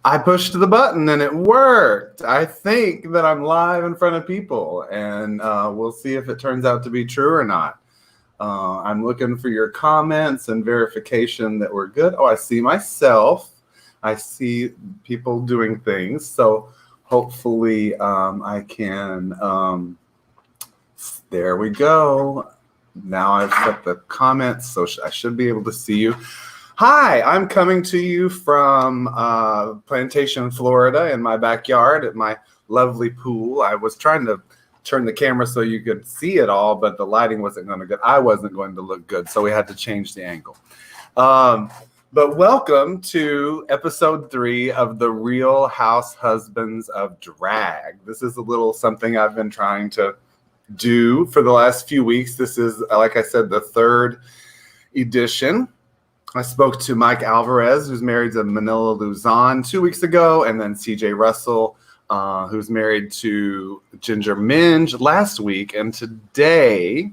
I pushed the button and it worked. I think that I'm live in front of people, and we'll see if it turns out to be true or not. I'm looking for your comments and verification that we're good. Oh, I see myself. I see people doing things. So hopefully I can, there we go. Now I've set the comments, so I should be able to see you. Hi, I'm coming to you from Plantation, Florida, in my backyard at my lovely pool. I was trying to turn the camera so you could see it all, but the lighting wasn't going to good. I wasn't going to look good, so we had to change the angle. But welcome to episode 3 of The Real House Husbands of Drag. This is a little something I've been trying to do for the last few weeks. This is, like I said, the 3rd edition. I spoke to Mike Alvarez, who's married to Manila Luzon 2 weeks ago, and then CJ Russell, who's married to Ginger Minge last week. And today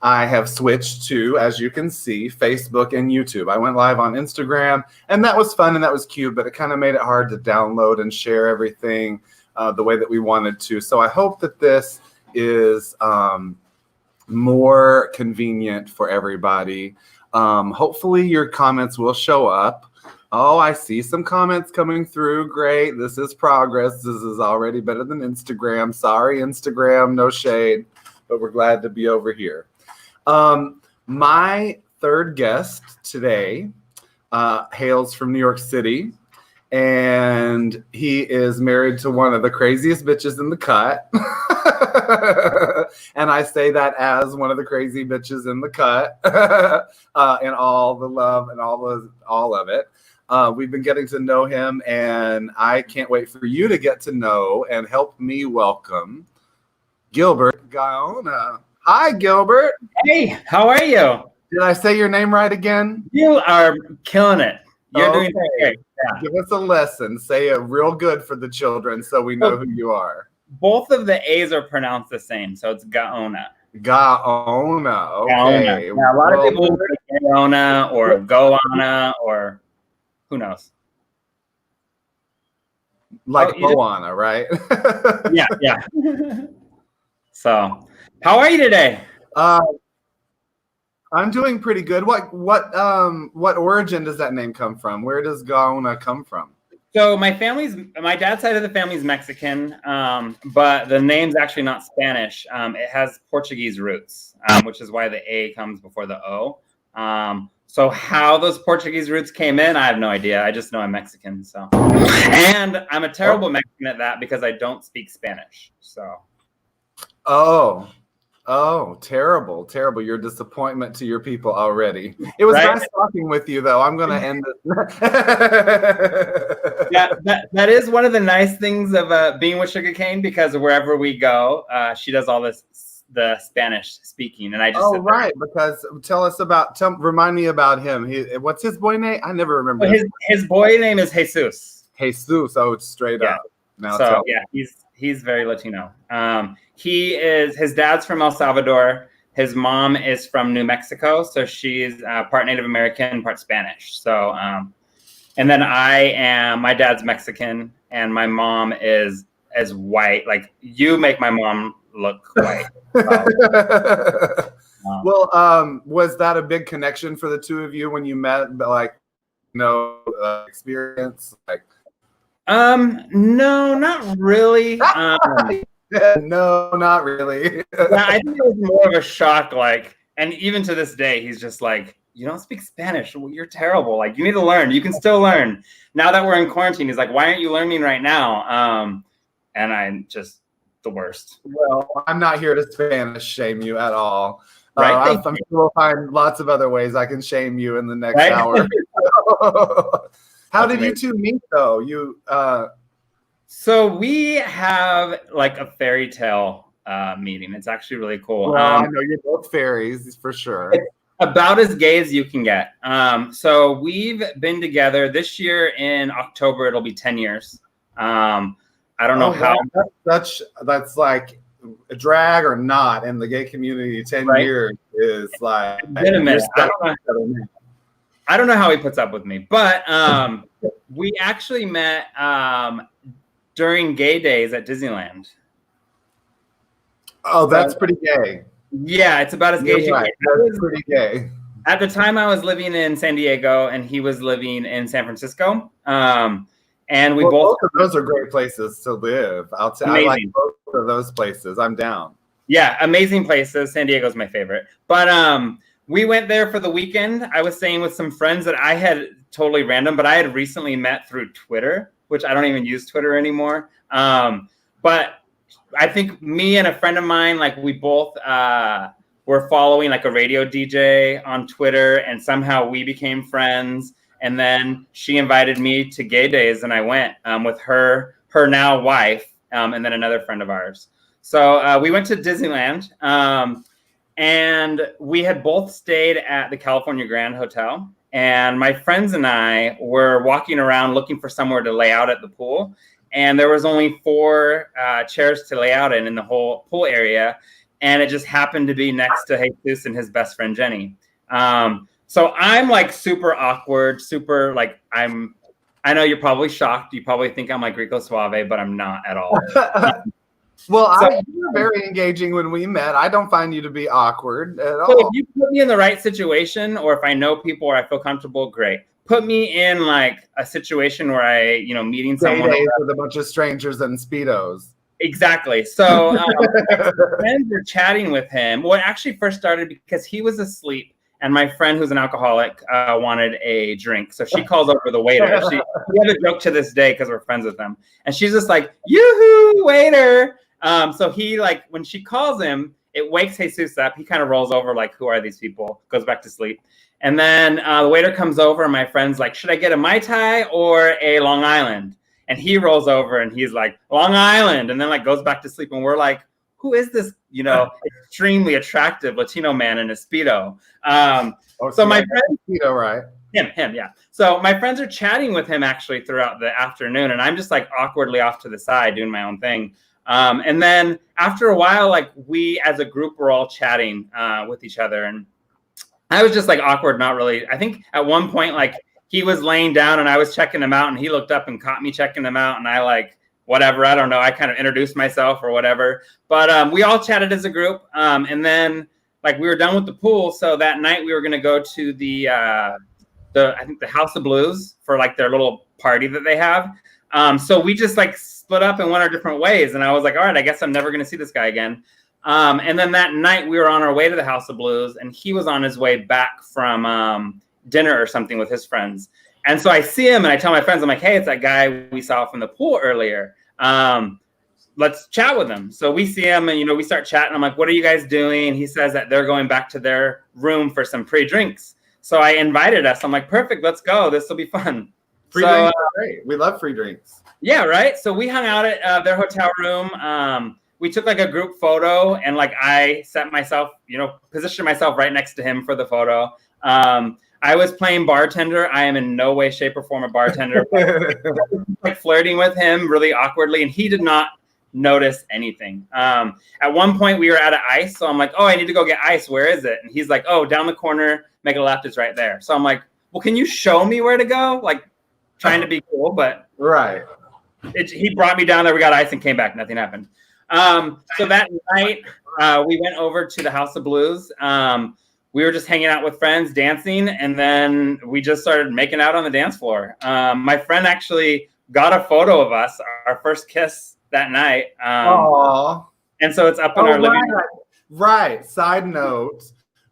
I have switched to, as you can see, Facebook and YouTube. I went live on Instagram, and that was fun and that was cute, but it kind of made it hard to download and share everything the way that we wanted to. So I hope that this is more convenient for everybody. Hopefully your comments will show up. Oh, I see some comments coming through. Great. This is progress. This is already better than Instagram. Sorry, Instagram, no shade, but we're glad to be over here. My 3rd guest today hails from New York City, and he is married to one of the craziest bitches in the cut. And I say that as one of the crazy bitches in the cut, and all the love and all of it. We've been getting to know him, and I can't wait for you to get to know and help me welcome Gilbert Gaona. Hi, Gilbert. Hey, how are you? Did I say your name right again? You are killing it. You're doing great. Yeah. Give us a lesson. Say it real good for the children so we know who you are. Both of the A's are pronounced the same, so it's Gaona. Gaona. Okay. Gaona. Yeah, a lot of people say Gaona or Goana or who knows. Like Moana, right? Yeah. So, how are you today? I'm doing pretty good. What origin does that name come from? Where does Gaona come from? So my dad's side of the family is Mexican, but the name's actually not Spanish. It has Portuguese roots, which is why the A comes before the O. So how those Portuguese roots came in, I have no idea. I just know I'm Mexican. So, and I'm a terrible Mexican at that because I don't speak Spanish. So. Oh, terrible. Your disappointment to your people already. It was nice talking with you, though. I'm going to end this. Yeah, that is one of the nice things of being with SHUGA CAIN, because wherever we go, she does all the Spanish speaking. And I just because remind me about him. What's his boy name? I never remember. His boy name is Jesus. Jesus. Oh, it's straight up. Now so he's very Latino. His dad's from El Salvador. His mom is from New Mexico, so she's part Native American, part Spanish. So, and then my dad's Mexican, and my mom is as white. Like, you make my mom look white. Was that a big connection for the two of you when you met? Experience? No, not really. No, not really. I think it was more of a shock. And even to this day, he's just like, you don't speak Spanish. Well, you're terrible. Like, you need to learn. You can still learn. Now that we're in quarantine, he's like, why aren't you learning right now? And I'm just the worst. Well, I'm not here to Spanish shame you at all. Right? I'm sure we'll find lots of other ways I can shame you in the next hour. How did you two meet, though? So we have like a fairy tale meeting. It's actually really cool. Well, I know you're both fairies for sure. It's about as gay as you can get. So we've been together this year in October. It'll be 10 years. I don't know how. That's like a drag or not in the gay community. 10 years is like. I don't know how he puts up with me, but We actually met during gay days at Disneyland. Oh, that's pretty gay. Yeah, it's about as gay as you Right. get. That's pretty gay. At the time, I was living in San Diego, and he was living in San Francisco. And we both of those are great places to live. I like both of those places. I'm down. Yeah, amazing places. San Diego's my favorite. But we went there for the weekend. I was staying with some friends that I had totally random, but I had recently met through Twitter, which I don't even use Twitter anymore. But I think me and a friend of mine, like we both were following like a radio DJ on Twitter, and somehow we became friends. And then she invited me to gay days, and I went with her now wife, and then another friend of ours. So we went to Disneyland, and we had both stayed at the California Grand Hotel. And my friends and I were walking around looking for somewhere to lay out at the pool. And there was only 4 chairs to lay out in the whole pool area. And it just happened to be next to Jesus and his best friend, Jenny. So I'm like super awkward, super like I know you're probably shocked. You probably think I'm like Rico Suave, but I'm not at all. Well, you were very engaging when we met. I don't find you to be awkward at all. So if you put me in the right situation, or if I know people or I feel comfortable, great. Put me in like a situation where I, meeting someone with a bunch of strangers and Speedos. Exactly. So friends were chatting with him. Well, it actually first started because he was asleep. And my friend, who's an alcoholic, wanted a drink. So she calls over the waiter. We have a joke to this day because we're friends with them. And she's just like, yoo-hoo, waiter. So he, like, when she calls him, it wakes Jesus up. He kind of rolls over like, who are these people? Goes back to sleep. And then the waiter comes over, and my friend's like, should I get a Mai Tai or a Long Island? And he rolls over, and he's like, Long Island. And then, like, goes back to sleep. And we're like, who is this, extremely attractive Latino man in a Speedo? So my friend, Speedo, right? Him, yeah. So my friends are chatting with him actually throughout the afternoon, and I'm just like awkwardly off to the side doing my own thing. And then after a while, like we as a group were all chatting with each other, and I was just like awkward, not really. I think at one point, like he was laying down and I was checking him out, and he looked up and caught me checking him out, and I like, whatever, I don't know. I kind of introduced myself or whatever, but we all chatted as a group. And then like we were done with the pool. So that night we were going to go to the I think the House of Blues for like their little party that they have. So we just like split up and went our different ways. And I was like, all right, I guess I'm never going to see this guy again. And then that night we were on our way to the House of Blues, and he was on his way back from dinner or something with his friends. And so I see him and I tell my friends, I'm like, hey, it's that guy we saw from the pool earlier. Let's chat with him. So we see him and, we start chatting. I'm like, what are you guys doing? He says that they're going back to their room for some pre-drinks. So I invited us. I'm like, perfect, let's go. This will be fun. Free drinks are great. We love free drinks. Yeah, right. So we hung out at their hotel room. We took like a group photo, and like I set myself, positioned myself right next to him for the photo. I was playing bartender. I am in no way, shape, or form a bartender. Like flirting with him really awkwardly, and he did not notice anything. At one point, we were out of ice, so I'm like, "Oh, I need to go get ice. Where is it?" And he's like, "Oh, down the corner. Make a left. It's right there." So I'm like, "Well, can you show me where to go?" Like trying to be cool, but right. He brought me down there. We got ice and came back. Nothing happened. So that night, we went over to the House of Blues. We were just hanging out with friends, dancing, and then we just started making out on the dance floor. My friend actually got a photo of us, our first kiss that night. And so it's up in our living room. Right. Side note,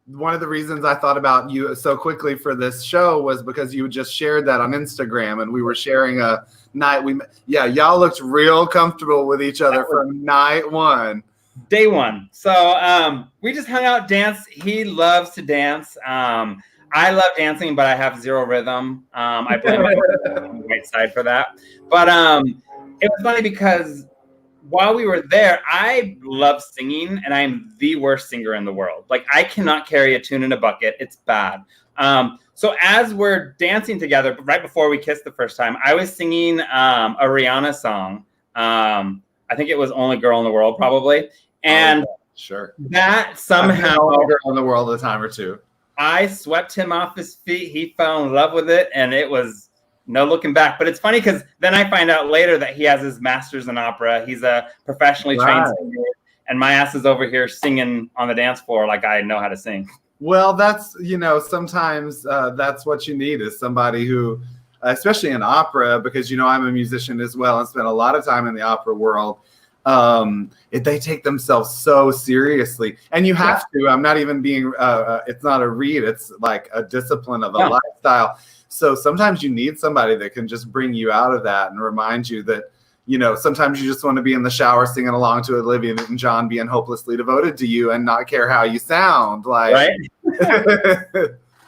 one of the reasons I thought about you so quickly for this show was because you just shared that on Instagram, and we were sharing a night. Y'all looked real comfortable with each other from night one. Day one. So we just hung out, danced. He loves to dance. I love dancing, but I have zero rhythm. I blame the right side for that. But it was funny because while we were there, I love singing, and I'm the worst singer in the world. Like I cannot carry a tune in a bucket. It's bad. So as we're dancing together, right before we kissed the first time, I was singing a Rihanna song. I think it was Only Girl in the World, probably. And sure, that somehow Only Girl in the World a time or two. I swept him off his feet. He fell in love with it, and it was no looking back. But it's funny because then I find out later that he has his master's in opera. He's a professionally trained singer, and my ass is over here singing on the dance floor like I know how to sing. Well, that's, sometimes that's what you need is somebody who, especially in opera, because, I'm a musician as well and spent a lot of time in the opera world. They take themselves so seriously, and you have to. I'm not even being, it's not a read. It's like a discipline of a lifestyle. So sometimes you need somebody that can just bring you out of that and remind you that, sometimes you just want to be in the shower singing along to Olivia Newton-John being hopelessly devoted to you and not care how you sound. Like, right?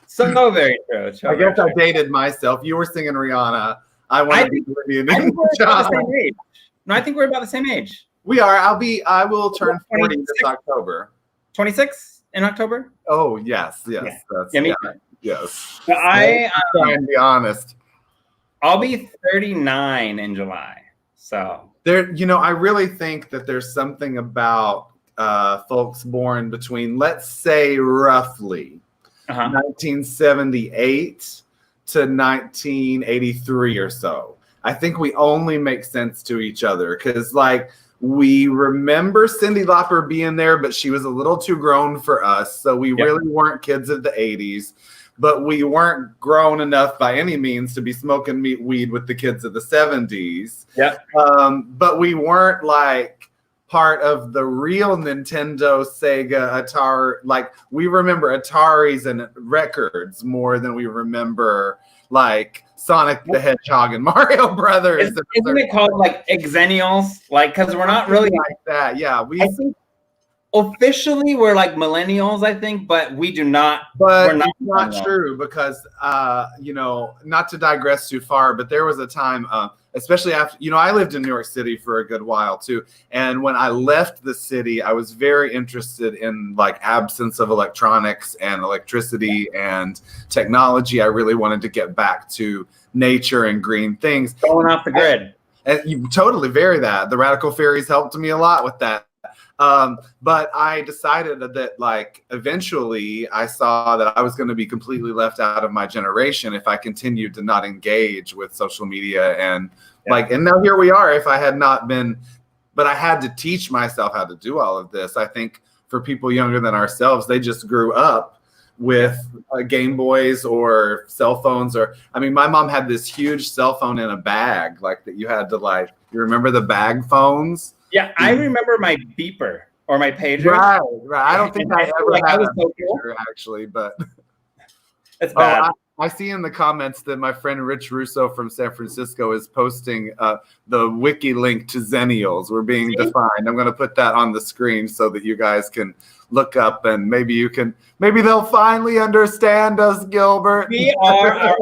So very true. I guess I dated myself. You were singing Rihanna. I want to be Olivia Newton-John. No, I think we're about the same age. We are. I will turn 40 this October. 26 in October? Oh, yes. Yes. Yes. So I'm trying to be honest. I'll be 39 in July. So there, I really think that there's something about folks born between, let's say, roughly 1978 to 1983 or so. I think we only make sense to each other because, like, we remember Cyndi Lauper being there, but she was a little too grown for us. So we really weren't kids of the 80s. But we weren't grown enough by any means to be smoking weed with the kids of the 70s. Yeah. But we weren't like part of the real Nintendo, Sega, Atari. Like, we remember Ataris and records more than we remember like Sonic the Hedgehog and Mario Brothers. Isn't it called like exennials? Like, because we're not really like that. Yeah. I think officially we're like millennials, I think, but we do not. But it's not true because, not to digress too far, but there was a time, especially after, I lived in New York City for a good while too. And when I left the city, I was very interested in like absence of electronics and electricity and technology. I really wanted to get back to nature and green things. Going off the grid. And you totally vary that. The Radical Fairies helped me a lot with that. But I decided that like eventually I saw that I was going to be completely left out of my generation if I continued to not engage with social media and and now here we are. If I had not been, but I had to teach myself how to do all of this. I think for people younger than ourselves, they just grew up with Game Boys or cell phones, or my mom had this huge cell phone in a bag like that you had to you remember the bag phones? Yeah, I remember my beeper or my pager. Right. I don't think I ever had a pager, actually, but it's bad. I see in the comments that my friend Rich Russo from San Francisco is posting the wiki link to Zennials. We're being defined. I'm going to put that on the screen so that you guys can look up and maybe they'll finally understand us, Gilbert. We are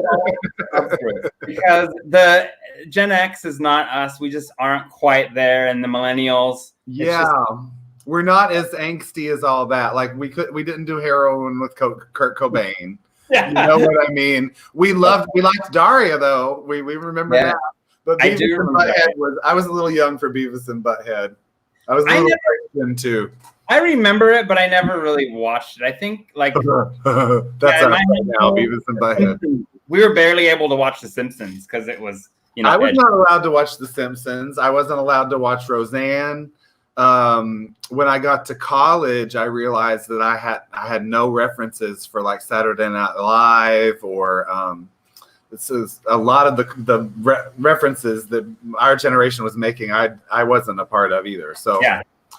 because the Gen X is not us. We just aren't quite there. And the millennials. We're not as angsty as all that. Like we didn't do heroin with Kurt Cobain. You know what I mean? We liked Daria though. We remember that. But Beavis and Butthead I was a little young for Beavis and Butthead. I was a little young too. I remember it, but I never really watched it. I think like that's right now, Beavis and Butthead. We were barely able to watch The Simpsons because it was, I was not allowed to watch The Simpsons. I wasn't allowed to watch Roseanne. When I got to college, I realized that I had no references for like Saturday Night Live or this is a lot of the references that our generation was making. I wasn't a part of either. So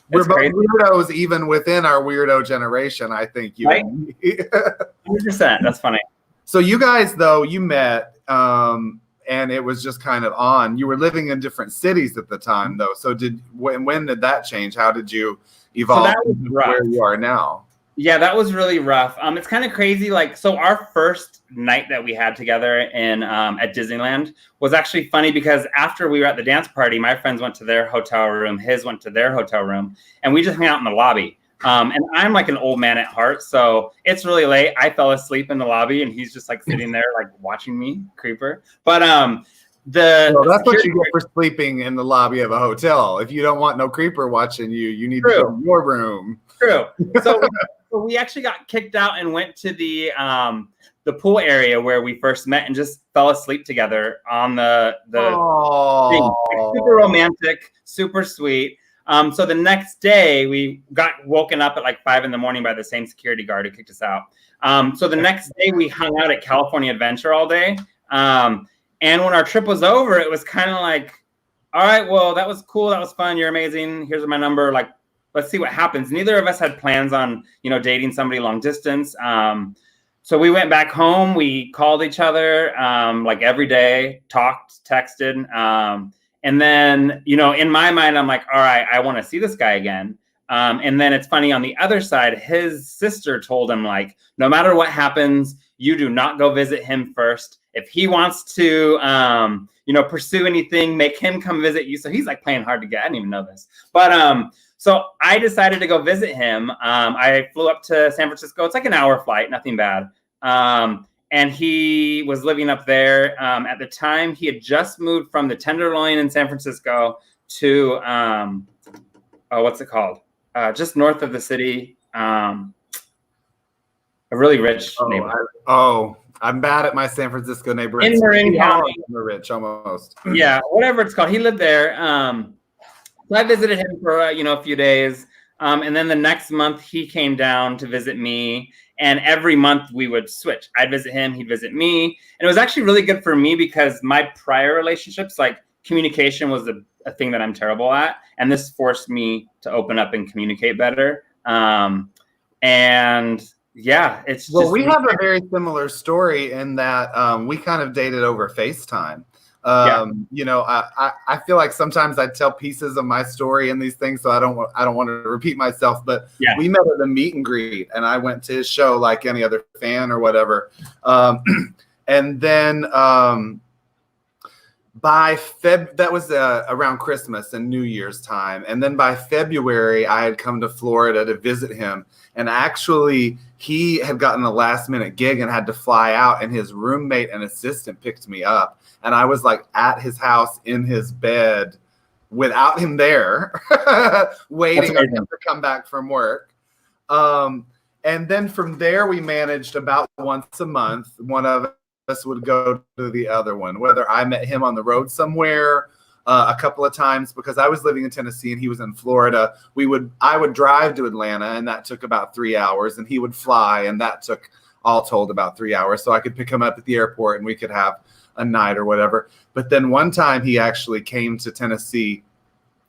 we're both weirdos, even within our weirdo generation. I think you. Right? 100%. That's funny. So you guys, though, you met. And it was just kind of on. You were living in different cities at the time, though. So when did that change? How did you evolve to where you are now? Yeah, that was really rough. It's kind of crazy. Like, so our first night that we had together in at Disneyland was actually funny because after we were at the dance party, my friends went to their hotel room, his went to their hotel room, and we just hung out in the lobby. And I'm like an old man at heart, so it's really late. I fell asleep in the lobby, and he's just like sitting there, like watching me, creeper. But that's what you get for sleeping in the lobby of a hotel. If you don't want no creeper watching you, you need to go to your room. True. So we actually got kicked out and went to the the pool area where we first met and just fell asleep together on the thing. Like, super romantic, super sweet. So the next day we got woken up at like 5 a.m. by the same security guard who kicked us out. So the next day we hung out at California Adventure all day. And when our trip was over, it was kind of like, all right, well, that was cool. That was fun. You're amazing. Here's my number. Like, let's see what happens. Neither of us had plans on, dating somebody long distance. So we went back home. We called each other like every day, talked, texted. And then, in my mind, I'm like, all right, I want to see this guy again. And then it's funny, on the other side, his sister told him, like, no matter what happens, you do not go visit him first. If he wants to, pursue anything, make him come visit you. So he's like playing hard to get. I didn't even know this. But so I decided to go visit him. I flew up to San Francisco. It's like an hour flight, nothing bad. And he was living up there. At the time, he had just moved from the Tenderloin in San Francisco to, what's it called? Just north of the city. A really rich neighborhood. I'm bad at my San Francisco neighborhood. In Marin County. Rich, almost. Yeah, whatever it's called. He lived there. So I visited him for, a few days. And then the next month, he came down to visit me. And every month we would switch. I'd visit him, he'd visit me. And it was actually really good for me because my prior relationships, like, communication was a thing that I'm terrible at. And this forced me to open up and communicate better. And yeah, it's just. Well, we have a very similar story in that we kind of dated over FaceTime. I feel like sometimes I tell pieces of my story in these things, so I don't want to repeat myself. But we met at a meet and greet, and I went to his show like any other fan or whatever. And then that was around Christmas and New Year's time, and then by February I had come to Florida to visit him, and actually he had gotten a last minute gig and had to fly out, and his roommate and assistant picked me up. And I was like at his house in his bed without him there, waiting for him to come back from work. And then from there, we managed about once a month. One of us would go to the other one, whether I met him on the road somewhere a couple of times, because I was living in Tennessee and he was in Florida. I would drive to Atlanta, and that took about 3 hours, and he would fly, and that took all told about 3 hours. So I could pick him up at the airport and we could have a night or whatever. But then one time he actually came to Tennessee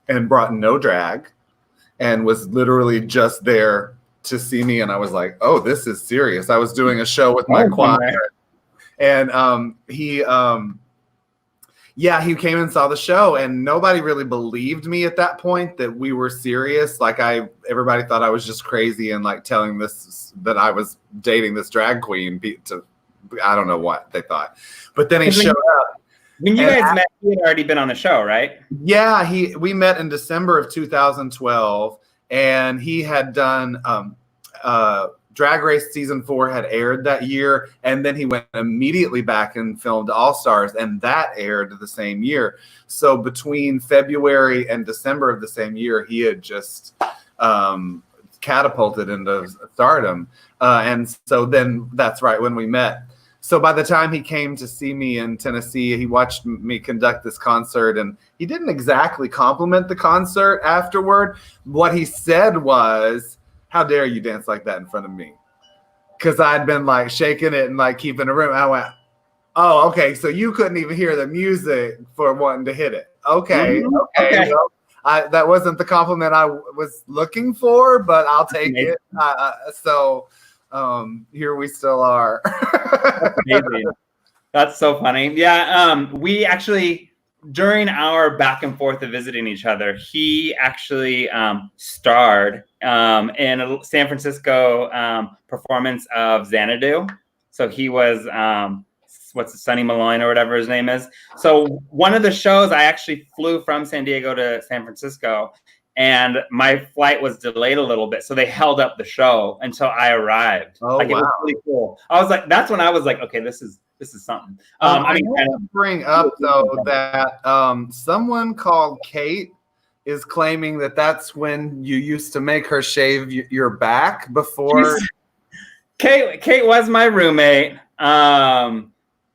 and brought no drag and was literally just there to see me. And I was like, oh, this is serious. I was doing a show with my choir. And he came and saw the show, and nobody really believed me at that point that we were serious. Like, everybody thought I was just crazy and like telling that I was dating this drag queen I don't know what they thought. But then he showed up. When you guys met, he had already been on the show, right? Yeah, we met in December of 2012, and he had done Drag Race season 4 had aired that year, and then he went immediately back and filmed All Stars, and that aired the same year. So between February and December of the same year, he had just catapulted into stardom. And so then that's right when we met. So by the time he came to see me in Tennessee, he watched me conduct this concert, and he didn't exactly compliment the concert afterward. What he said was, how dare you dance like that in front of me? Because I'd been like shaking it and like keeping the room. I went, oh, okay. So you couldn't even hear the music for wanting to hit it. Okay. Mm-hmm. Okay. Well, that wasn't the compliment I was looking for, but I'll take it. Here we still are. That's amazing. That's so funny. Yeah. We actually, during our back and forth of visiting each other, he actually starred in a San Francisco performance of Xanadu. So he was, Sonny Malone or whatever his name is. So one of the shows, I actually flew from San Diego to San Francisco, and my flight was delayed a little bit. So they held up the show until I arrived. Oh, like, wow. It was really cool. I was like, that's when I was like, okay, this is something. I want to bring up though that someone called Kate is claiming that that's when you used to make her shave your back before. Kate was my roommate.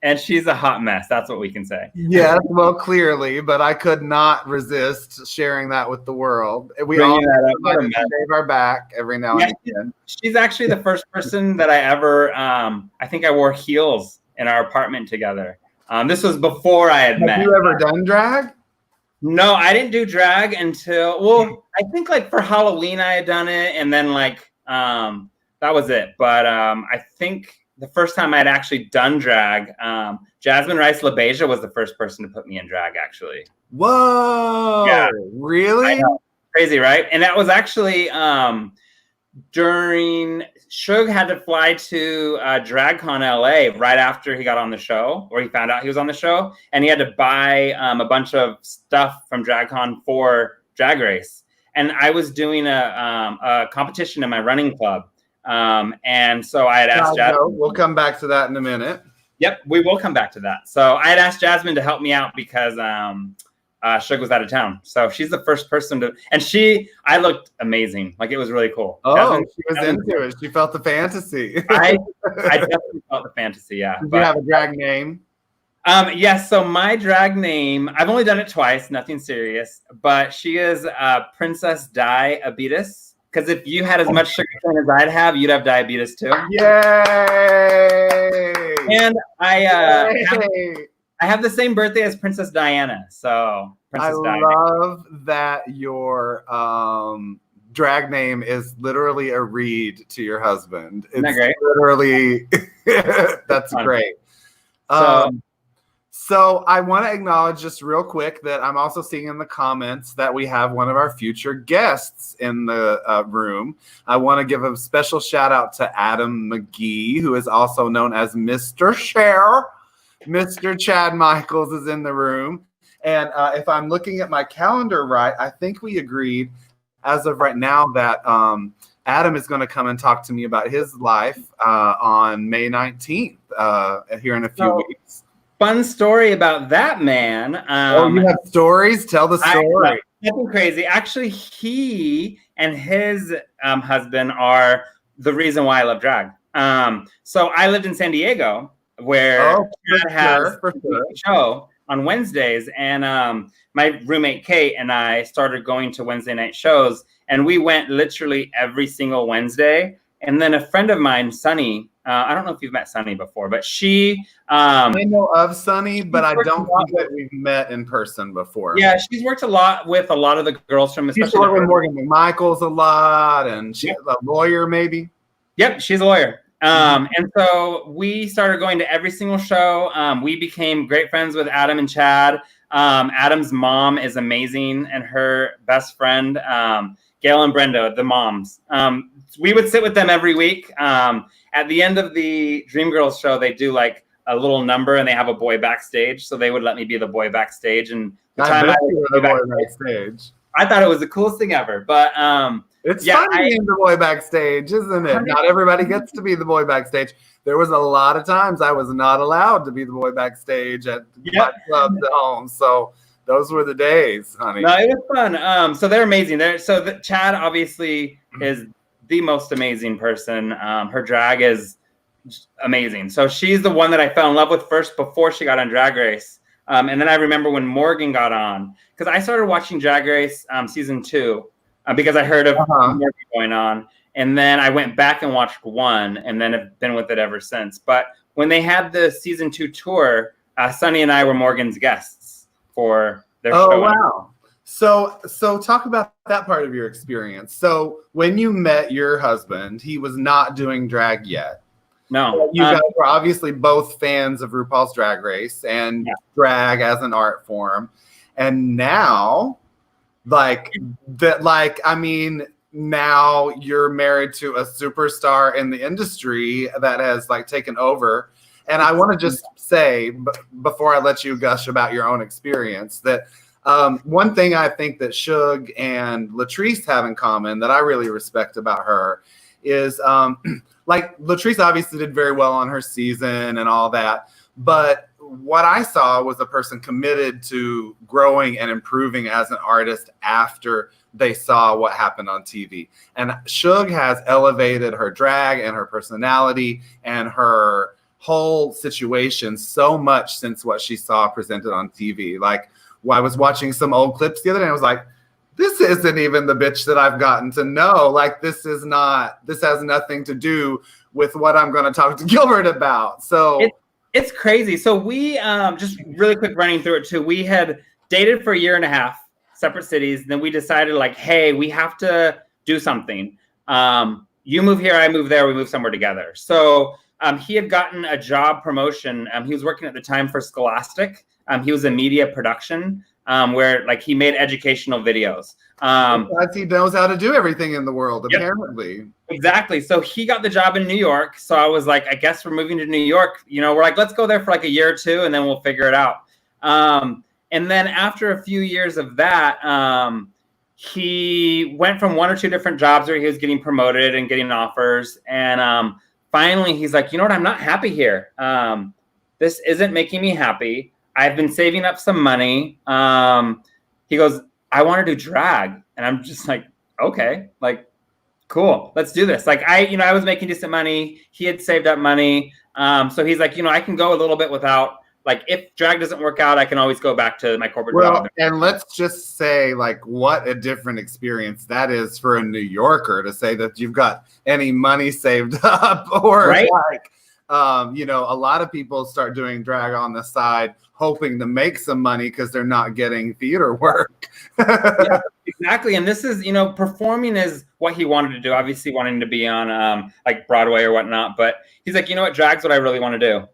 And she's a hot mess. That's what we can say. Yes, well, clearly, but I could not resist sharing that with the world. We Bringing all that up, like what a to mess. save our back every now and again. She's actually the first person that I ever, I think I wore heels in our apartment together. This was before I had met. Have you ever done drag? No, I didn't do drag until, well, I think like for Halloween I had done it, and then like that was it. But I think the first time I had actually done drag, Jasmine Rice LaBeija was the first person to put me in drag, actually. Whoa! Yeah. Really? I know. Crazy, right? And that was actually during Shug had to fly to DragCon LA right after he got on the show, or he found out he was on the show, and he had to buy a bunch of stuff from DragCon for Drag Race. And I was doing a competition in my running club. And so I had asked Jasmine. We'll come back to that in a minute. Yep, we will come back to that. So I had asked Jasmine to help me out because Shug was out of town. So she's the first person to, and I looked amazing. Like, it was really cool. Oh, Jasmine, she was into it. She felt the fantasy. I definitely felt the fantasy, yeah. Did you have a drag name? Yes, so my drag name, I've only done it twice, nothing serious, but she is Princess Diabetes. Because if you had as much sugar cane as I'd have, you'd have diabetes too. Yay! And I have the same birthday as Princess Diana. So Princess Diana. love that your drag name is literally a read to your husband. It's Isn't that great? Literally, that's great. So I want to acknowledge just real quick that I'm also seeing in the comments that we have one of our future guests in the room. I want to give a special shout out to Adam McGee, who is also known as Mr. Cher. Mr. Chad Michaels is in the room. And if I'm looking at my calendar right, I think we agreed as of right now that Adam is going to come and talk to me about his life on May 19th here in a few weeks. Fun story about that man. You have stories? Tell the story. Nothing crazy. Actually, he and his husband are the reason why I love drag. So I lived in San Diego, where Chad has a show on Wednesdays, and my roommate Kate and I started going to Wednesday night shows, and we went literally every single Wednesday. And then a friend of mine, Sunny, I don't know if you've met Sunny before, but she... I know of Sunny, but I don't think that we've met in person before. Yeah, she's worked a lot with a lot of the girls from... She's worked with Morgan McMichaels a lot, and she's a lawyer, maybe? Yep, she's a lawyer. And so we started going to every single show. We became great friends with Adam and Chad. Adam's mom is amazing, and her best friend, Gail and Brenda, the moms. We would sit with them every week. At the end of the Dreamgirls show, they do like a little number, and they have a boy backstage. So they would let me be the boy backstage. And the time I was the boy backstage, I thought it was the coolest thing ever. But it's fun being the boy backstage, isn't it? Not everybody gets to be the boy backstage. There was a lot of times I was not allowed to be the boy backstage at my clubs at home. So those were the days, honey. No, it was fun. So they're amazing. Chad obviously is the most amazing person. Her drag is amazing. So she's the one that I fell in love with first before she got on Drag Race. And then I remember when Morgan got on, because I started watching Drag Race season 2 because I heard of Morgan going on. And then I went back and watched 1, and then have been with it ever since. But when they had the season 2 tour, Sunny and I were Morgan's guests for their show. Oh, wow. So talk about that part of your experience. So when you met your husband, he was not doing drag yet. No. You guys were obviously both fans of RuPaul's Drag Race and drag as an art form. And now, now you're married to a superstar in the industry that has taken over. And I want to just say, before I let you gush about your own experience, that one thing I think that Shug and LATRICE have in common that I really respect about her is LATRICE obviously did very well on her season and all that. But what I saw was a person committed to growing and improving as an artist after they saw what happened on TV. And Shug has elevated her drag and her personality and her whole situation so much since what she saw presented on TV. Like, I was watching some old clips the other day, and I was like, this isn't even the bitch that I've gotten to know. Like, this has nothing to do with what I'm going to talk to Gilbert about. So it's crazy. So we, just really quick running through it too. We had dated for a year and a half, separate cities. And then we decided like, hey, we have to do something. You move here, I move there, we move somewhere together. So he had gotten a job promotion. He was working at the time for Scholastic. He was in media production, where like he made educational videos. Because he knows how to do everything in the world, apparently. Exactly. So he got the job in New York. So I was like, I guess we're moving to New York. You know, we're like, let's go there for like a year or two, and then we'll figure it out. And then after a few years of that, he went from 1 or 2 different jobs where he was getting promoted and getting offers. And finally, he's like, you know what? I'm not happy here. This isn't making me happy. I've been saving up some money. He goes, I want to do drag. And I'm just like, okay, like, cool, let's do this. Like I was making decent money. He had saved up money. So he's like, I can go a little bit without, like, if drag doesn't work out, I can always go back to my corporate job. And let's just say, like, what a different experience that is for a New Yorker to say that you've got any money saved up, or right? Like, a lot of people start doing drag on the side, hoping to make some money because they're not getting theater work. Yeah, exactly. And this is, performing is what he wanted to do, obviously wanting to be on like Broadway or whatnot. But he's like, you know what, drag's what I really want to do.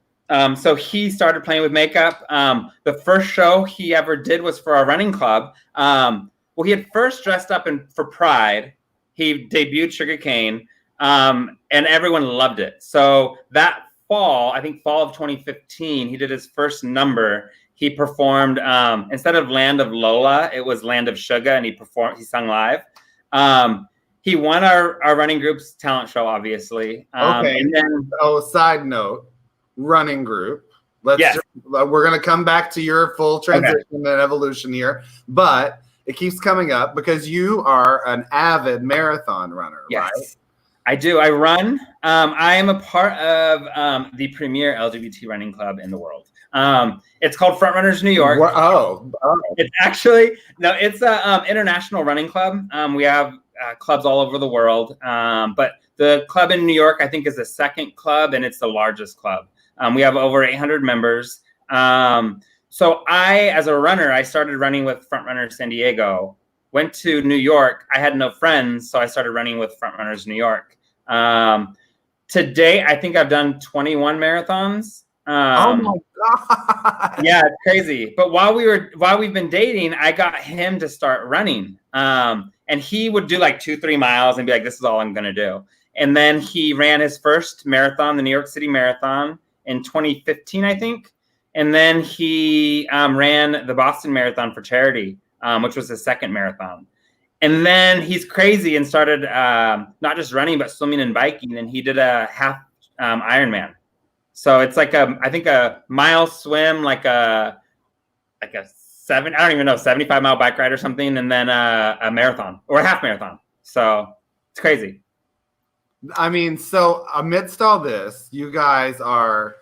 So he started playing with makeup. The first show he ever did was for our running club. Well, he had first dressed up for Pride. He debuted SHUGA CAIN, and everyone loved it. So that fall, I think fall of 2015, he did his first number. He performed, instead of Land of Lola, it was Land of SHUGA, and he sung live. He won our running group's talent show, obviously. Okay. And then, side note, running group. We're going to come back to your full transition and evolution here, but it keeps coming up because you are an avid marathon runner, right? I do. I run. I am a part of the premier LGBT running club in the world. It's called Front Runners New York. It's actually, it's a international running club. We have clubs all over the world. But the club in New York, I think, is the second club, and it's the largest club. We have over 800 members. So as a runner, I started running with Front Runners San Diego. Went to New York. I had no friends, so I started running with Front Runners New York. Today, I think I've done 21 marathons. Oh my God. Yeah, it's crazy. But while we've been dating, I got him to start running. And he would do like 2-3 miles and be like, this is all I'm going to do. And then he ran his first marathon, the New York City Marathon, in 2015, I think. And then he ran the Boston Marathon for charity, which was his second marathon. And then he's crazy and started not just running, but swimming and biking. And he did a half Ironman. So it's like I think a mile swim, like a 75-mile bike ride or something, and then a marathon or a half marathon. So it's crazy. I mean, so amidst all this, you guys are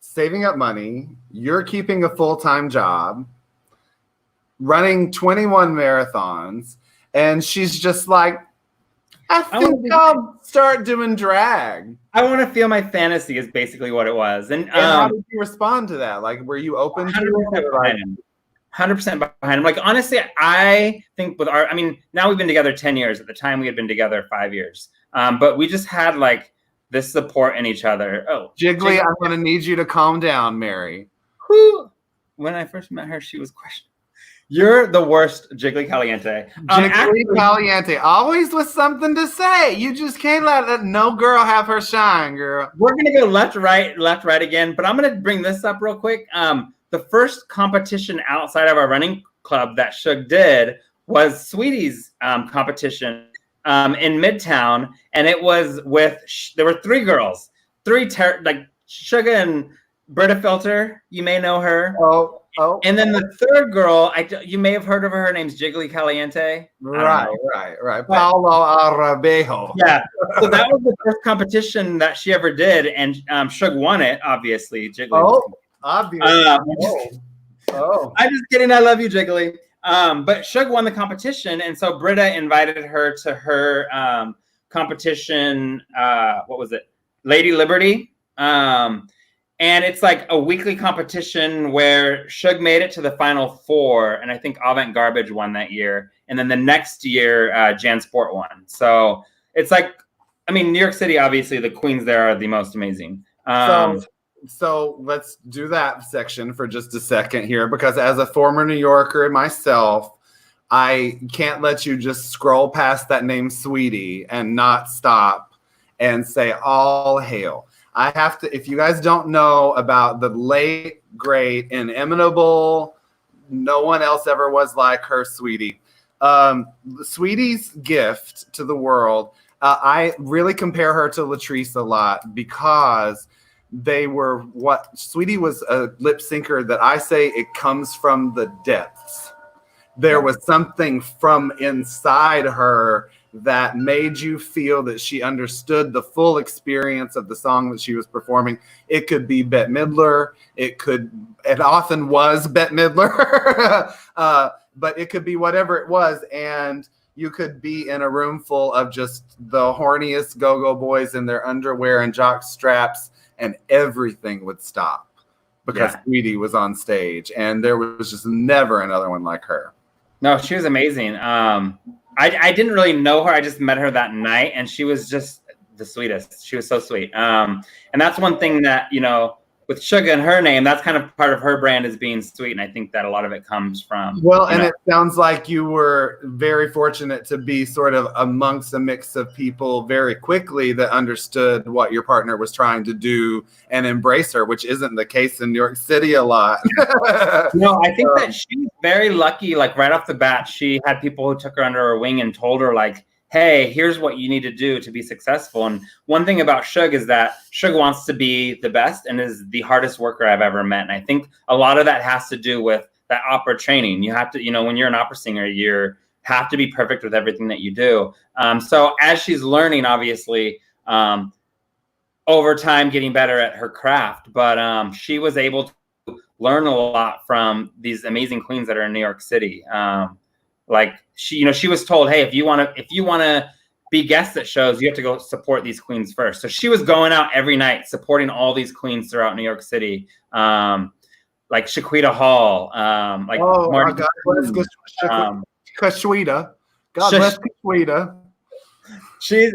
saving up money. You're keeping a full-time job, running 21 marathons, and she's just like, I think I'll start doing drag. I want to feel my fantasy is basically what it was. And how did you respond to that? Like, were you open to it? 100% behind him. Like, honestly, I think now we've been together 10 years. At the time, we had been together 5 years. But we just had like this support in each other. Oh, Jiggly, I'm going to need you to calm down, Mary. Who? When I first met her, she was questioning. You're the worst, Jiggly Caliente. Jiggly Caliente, always with something to say. You just can't let no girl have her shine, girl. We're going to go left, right again. But I'm going to bring this up real quick. The first competition outside of our running club that SHUG did was Sweetie's competition in Midtown. And it was there were 3 girls, like SHUGA and Britta Filter. You may know her. Oh, Oh, And then the third girl, you may have heard of her. Her name's Jiggly Caliente. right. Paulo Arabejo. Yeah. So that was the first competition that she ever did, and Shug won it. Obviously, Jiggly. Obviously. I'm just kidding. I love you, Jiggly. But Shug won the competition, and so Britta invited her to her competition. What was it? Lady Liberty. And it's like a weekly competition where Shug made it to the final 4, and I think Avant Garbage won that year. And then the next year, Jan Sport won. So it's like, I mean, New York City, obviously, the queens there are the most amazing. So let's do that section for just a second here, because as a former New Yorker myself, I can't let you just scroll past that name Sweetie and not stop and say all hail. I have to, if you guys don't know about the late, great, inimitable, no one else ever was like her, Sweetie. Sweetie's gift to the world, I really compare her to LATRICE a lot, because they were Sweetie was a lip syncer that I say it comes from the depths. There was something from inside her that made you feel that she understood the full experience of the song that she was performing. It could be Bette Midler. It often was Bette Midler, but it could be whatever it was. And you could be in a room full of just the horniest go-go boys in their underwear and jock straps, and everything would stop because Sweetie was on stage, and there was just never another one like her. No, she was amazing. I didn't really know her. I just met her that night, and she was just the sweetest. She was so sweet. And that's one thing that, you know, with SHUGA and her name, that's kind of part of her brand, is being sweet. And I think that a lot of it comes from. Well, and it sounds like you were very fortunate to be sort of amongst a mix of people very quickly that understood what your partner was trying to do and embrace her, which isn't the case in New York City a lot. No, I think that she's very lucky. Like right off the bat, she had people who took her under her wing and told her, like, hey, here's what you need to do to be successful. And one thing about Shug is that Shug wants to be the best and is the hardest worker I've ever met. And I think a lot of that has to do with that opera training. You have to, you know, when you're an opera singer, you have to be perfect with everything that you do. So as she's learning, obviously, over time, getting better at her craft, but she was able to learn a lot from these amazing queens that are in New York City. Like she was told, hey, if you want to be guests at shows, you have to go support these queens first. So she was going out every night supporting all these queens throughout New York City, like Shaquita Hall, like Marty. God bless Kashwita. God bless Kashwita.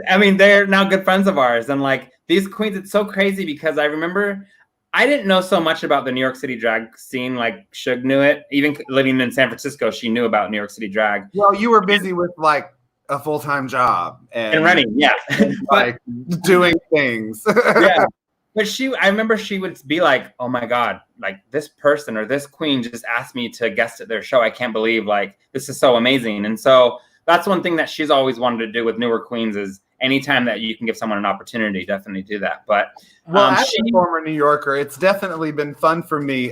I mean, they're now good friends of ours, and like these queens, it's so crazy because I remember. I didn't know so much about the New York City drag scene like Shug knew it. Even living in San Francisco, she knew about New York City drag. Well, you were busy with like a full-time job and running, yeah, like doing things. Yeah, but I remember she would be like, "Oh my God, like this person or this queen just asked me to guest at their show. I can't believe like this is so amazing." And so that's one thing that she's always wanted to do with newer queens is anytime that you can give someone an opportunity, definitely do that. But as a former New Yorker, it's definitely been fun for me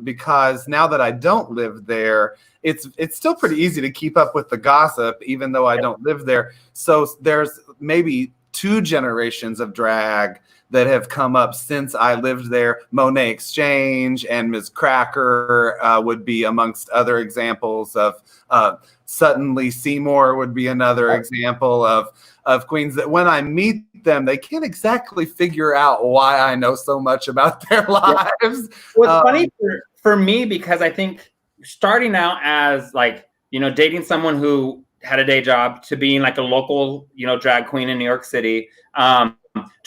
because now that I don't live there, it's still pretty easy to keep up with the gossip, even though I don't live there. So there's maybe 2 generations of drag that have come up since I lived there. Monet Exchange and Ms. Cracker would be amongst other examples of Sutton Lee Seymour would be another example of queens that when I meet them, they can't exactly figure out why I know so much about their lives. Well, it's funny for me because I think starting out as like, you know, dating someone who had a day job to being like a local, you know, drag queen in New York City, to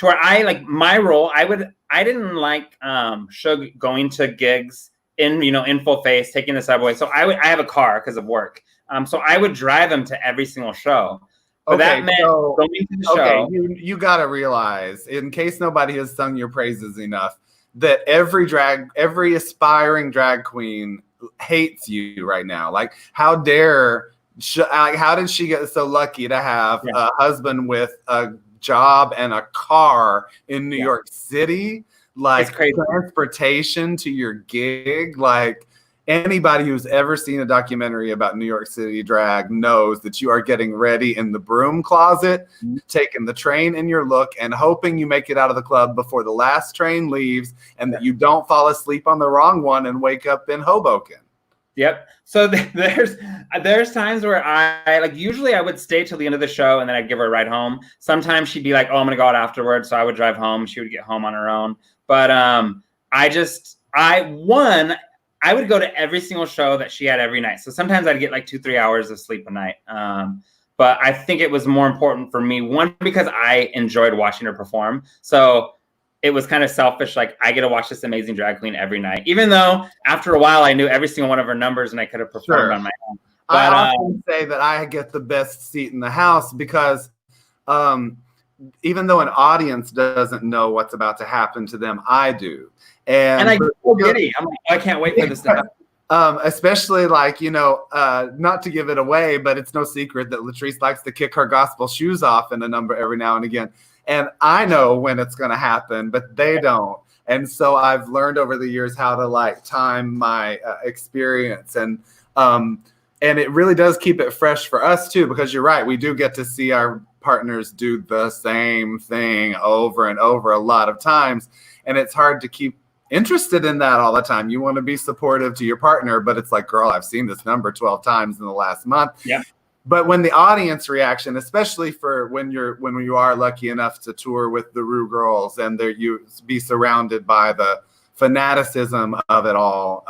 where I like my role, I didn't like Shug going to gigs in full face, taking the subway. So I have a car because of work. So I would drive him to every single show. But that meant going to the show. You got to realize, in case nobody has sung your praises enough, that every aspiring drag queen hates you right now. Like, how did she get so lucky to have a husband with a job and a car in New York City? Like transportation to your gig, like anybody who's ever seen a documentary about New York City drag knows that you are getting ready in the broom closet, taking the train in your look, and hoping you make it out of the club before the last train leaves, and that you don't fall asleep on the wrong one and wake up in Hoboken. Yep. So there's times where I like, usually I would stay till the end of the show and then I'd give her a ride home. Sometimes she'd be like, oh, I'm gonna go out afterwards. So I would drive home. She would get home on her own. But I would go to every single show that she had every night. So sometimes I'd get like 2-3 hours of sleep a night. But I think it was more important for me, one, because I enjoyed watching her perform. So it was kind of selfish. Like, I get to watch this amazing drag queen every night, even though after a while I knew every single one of her numbers and I could have performed on my own. But, I often say that I get the best seat in the house because even though an audience doesn't know what's about to happen to them, I do. And I get so giddy. I'm like, I can't wait for this to happen. Especially like, not to give it away, but it's no secret that Latrice likes to kick her gospel shoes off in a number every now and again. And I know when it's going to happen, but they don't. And so I've learned over the years how to like time my experience. And it really does keep it fresh for us too, because you're right. We do get to see our partners do the same thing over and over a lot of times. And it's hard to keep interested in that all the time. You want to be supportive to your partner, but it's like, girl, I've seen this number 12 times in the last month. Yeah. But when the audience reaction, especially for when you are lucky enough to tour with the Rue Girls and you be surrounded by the fanaticism of it all,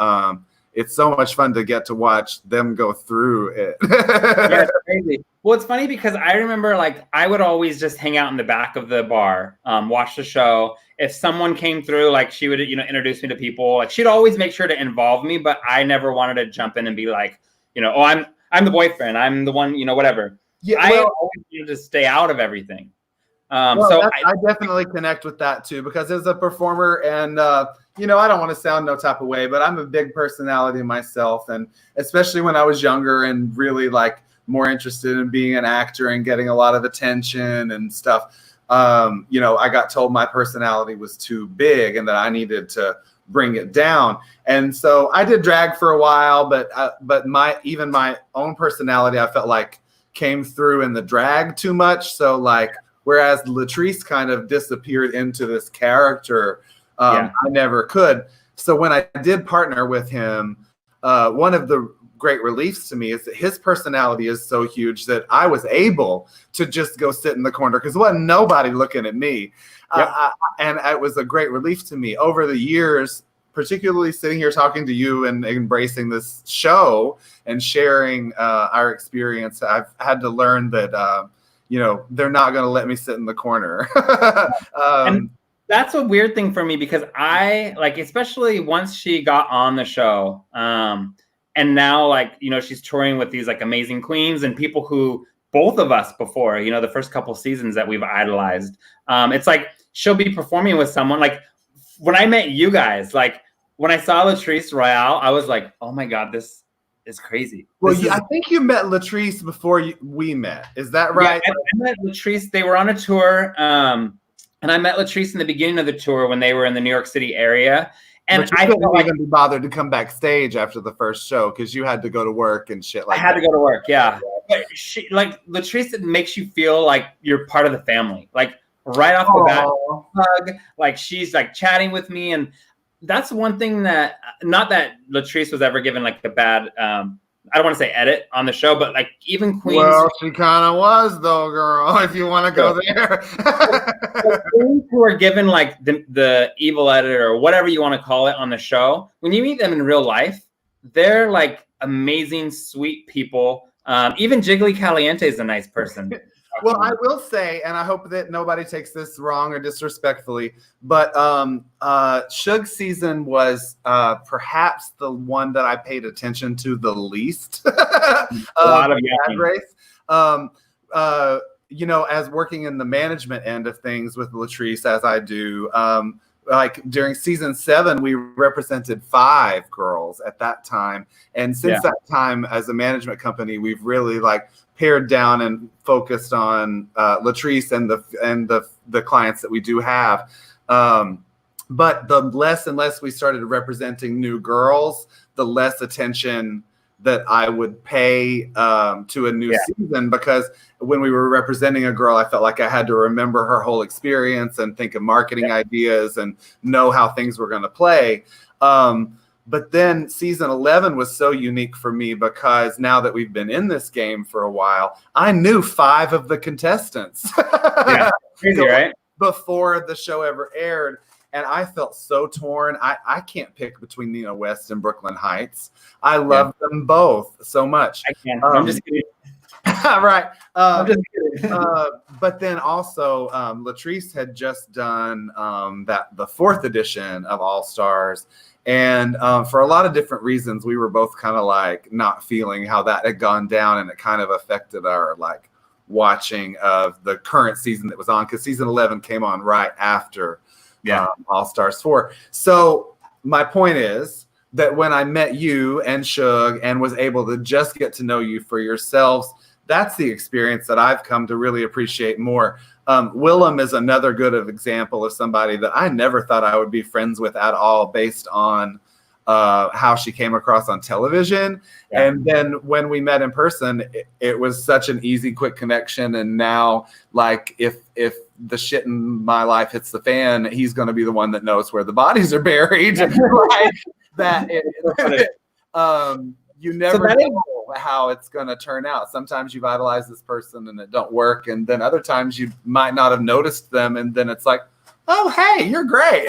it's so much fun to get to watch them go through it. Yeah, it's crazy. Well, it's funny because I remember like I would always just hang out in the back of the bar, watch the show. If someone came through, like she would, introduce me to people. Like she'd always make sure to involve me, but I never wanted to jump in and be like, oh, I'm the boyfriend. I'm the one, whatever. Yeah, I always wanted to stay out of everything. I definitely connect with that too, because as a performer and, I don't want to sound no type of way, but I'm a big personality myself. And especially when I was younger and really like more interested in being an actor and getting a lot of attention and stuff, I got told my personality was too big and that I needed to bring it down. And so I did drag for a while, but my own personality, I felt like came through in the drag too much. So like, whereas Latrice kind of disappeared into this character, I never could. So when I did partner with him, one of the great reliefs to me is that his personality is so huge that I was able to just go sit in the corner because there wasn't nobody looking at me. Yep. And it was a great relief to me over the years, particularly sitting here talking to you and embracing this show and sharing our experience. I've had to learn that, they're not going to let me sit in the corner. And that's a weird thing for me because I like, especially once she got on the show, and now like, she's touring with these like amazing queens and people who both of us before, the first couple seasons that we've idolized. It's like she'll be performing with someone. Like when I met you guys, like when I saw LATRICE ROYALE, I was like, oh my God, this is crazy. Well, I think you met Latrice before we met. Is that right? Yeah, I met Latrice. They were on a tour. And I met Latrice in the beginning of the tour when they were in the New York City area. And I couldn't even be bothered to come backstage after the first show because you had to go to work and shit like that. I had to go to work, yeah. But Latrice, it makes you feel like you're part of the family. Like right off the bat, hug, like she's like chatting with me. And that's one thing that, not that Latrice was ever given like a bad, I don't want to say edit on the show, but like even queens. Well, she kind of was though, girl, if you want to go there. Queens who are given like the evil edit or whatever you want to call it on the show, when you meet them in real life, they're like amazing, sweet people. Even Jiggly Caliente is a nice person. Well, I will say, and I hope that nobody takes this wrong or disrespectfully, but SHUGA season was perhaps the one that I paid attention to the least. A lot of Drag Race. As working in the management end of things with Latrice, as I do, like during season 7, we represented 5 girls at that time. And since that time as a management company, we've really like pared down and focused on Latrice and the clients that we do have. But the less and less we started representing new girls, the less attention that I would pay to a new season, because when we were representing a girl, I felt like I had to remember her whole experience and think of marketing ideas and know how things were going to play. But then season 11 was so unique for me because now that we've been in this game for a while, I knew 5 of the contestants. Crazy, right? Before the show ever aired. And I felt so torn. I can't pick between Nina West and Brooklyn Heights. I love them both so much. I can't. I'm just kidding. Right. I'm just kidding. But then also, Latrice had just done the 4th edition of All Stars. And for a lot of different reasons, we were both kind of like not feeling how that had gone down. And it kind of affected our like watching of the current season that was on, because season 11 came on right after All Stars 4. So my point is that when I met you and Shug and was able to just get to know you for yourselves, that's the experience that I've come to really appreciate more. Willem is another good example of somebody that I never thought I would be friends with at all based on how she came across on television. And then when we met in person, it was such an easy, quick connection. And now, like, if the shit in my life hits the fan, he's going to be the one that knows where the bodies are buried. You never know how it's going to turn out. Sometimes you've idolized this person and it don't work. And then other times you might not have noticed them. And then it's like, oh, hey, you're great.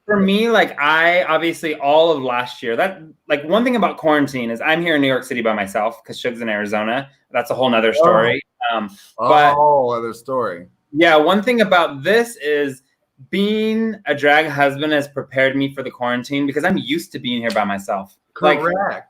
For me, like, I obviously all of last year, that like one thing about quarantine is I'm here in New York City by myself because Shug's in Arizona. That's a whole nother story. Other story. Yeah, one thing about this is being a drag husband has prepared me for the quarantine because I'm used to being here by myself. Correct. Like,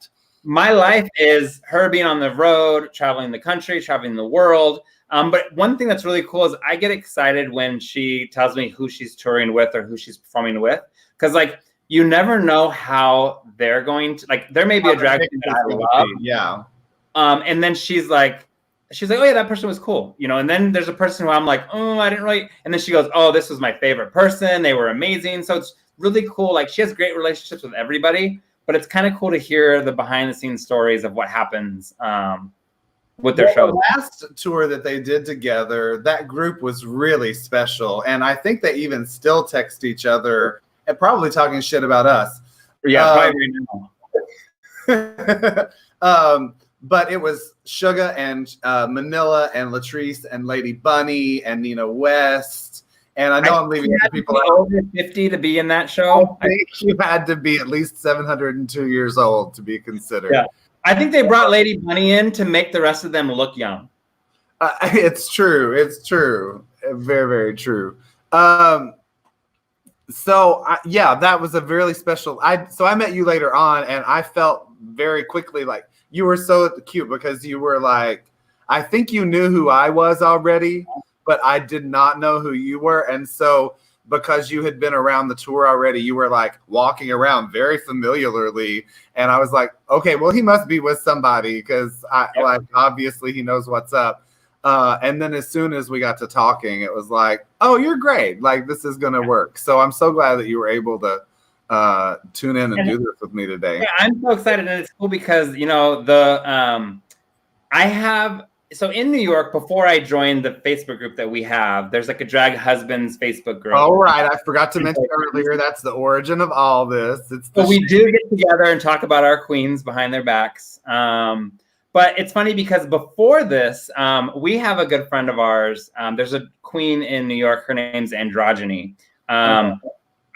my life is her being on the road, traveling the country, traveling the world. But one thing that's really cool is I get excited when she tells me who she's touring with or who she's performing with. Because, like, you never know how they're going to, like, there may be a drag queen that I love. Yeah. And then she's like, oh yeah, that person was cool. You know, and then there's a person who I'm like, oh, I didn't really. And then she goes, oh, this was my favorite person. They were amazing. So it's really cool. Like, she has great relationships with everybody. But it's kind of cool to hear the behind the scenes stories of what happens with their show. The last tour that they did together, that group was really special. And I think they even still text each other and probably talking shit about us. Yeah, probably. But it was SHUGA and Manila and Latrice and Lady Bunny and Nina West. And I know I'm leaving people out. Over 50 to be in that show. I think you had to be at least 702 years old to be considered. Yeah. I think they brought Lady Bunny in to make the rest of them look young. It's true. It's true. Very, very true. That was a really special. So I met you later on, and I felt very quickly like you were so cute because you were like, I think you knew who I was already, but I did not know who you were. And so because you had been around the tour already, you were like walking around very familiarly. And I was like, okay, well, he must be with somebody because like obviously he knows what's up. And then as soon as we got to talking, it was like, oh, you're great. Like, this is going to work. So I'm so glad that you were able to tune in and do this with me today. Yeah, I'm so excited. And it's cool because, you know, so in New York, before I joined the Facebook group that we have, there's like a Drag Husbands Facebook group. Oh, right. I forgot to mention earlier, that's the origin of all this. So we do get together and talk about our queens behind their backs. But it's funny because before this, we have a good friend of ours. There's a queen in New York. Her name's Androgyny. I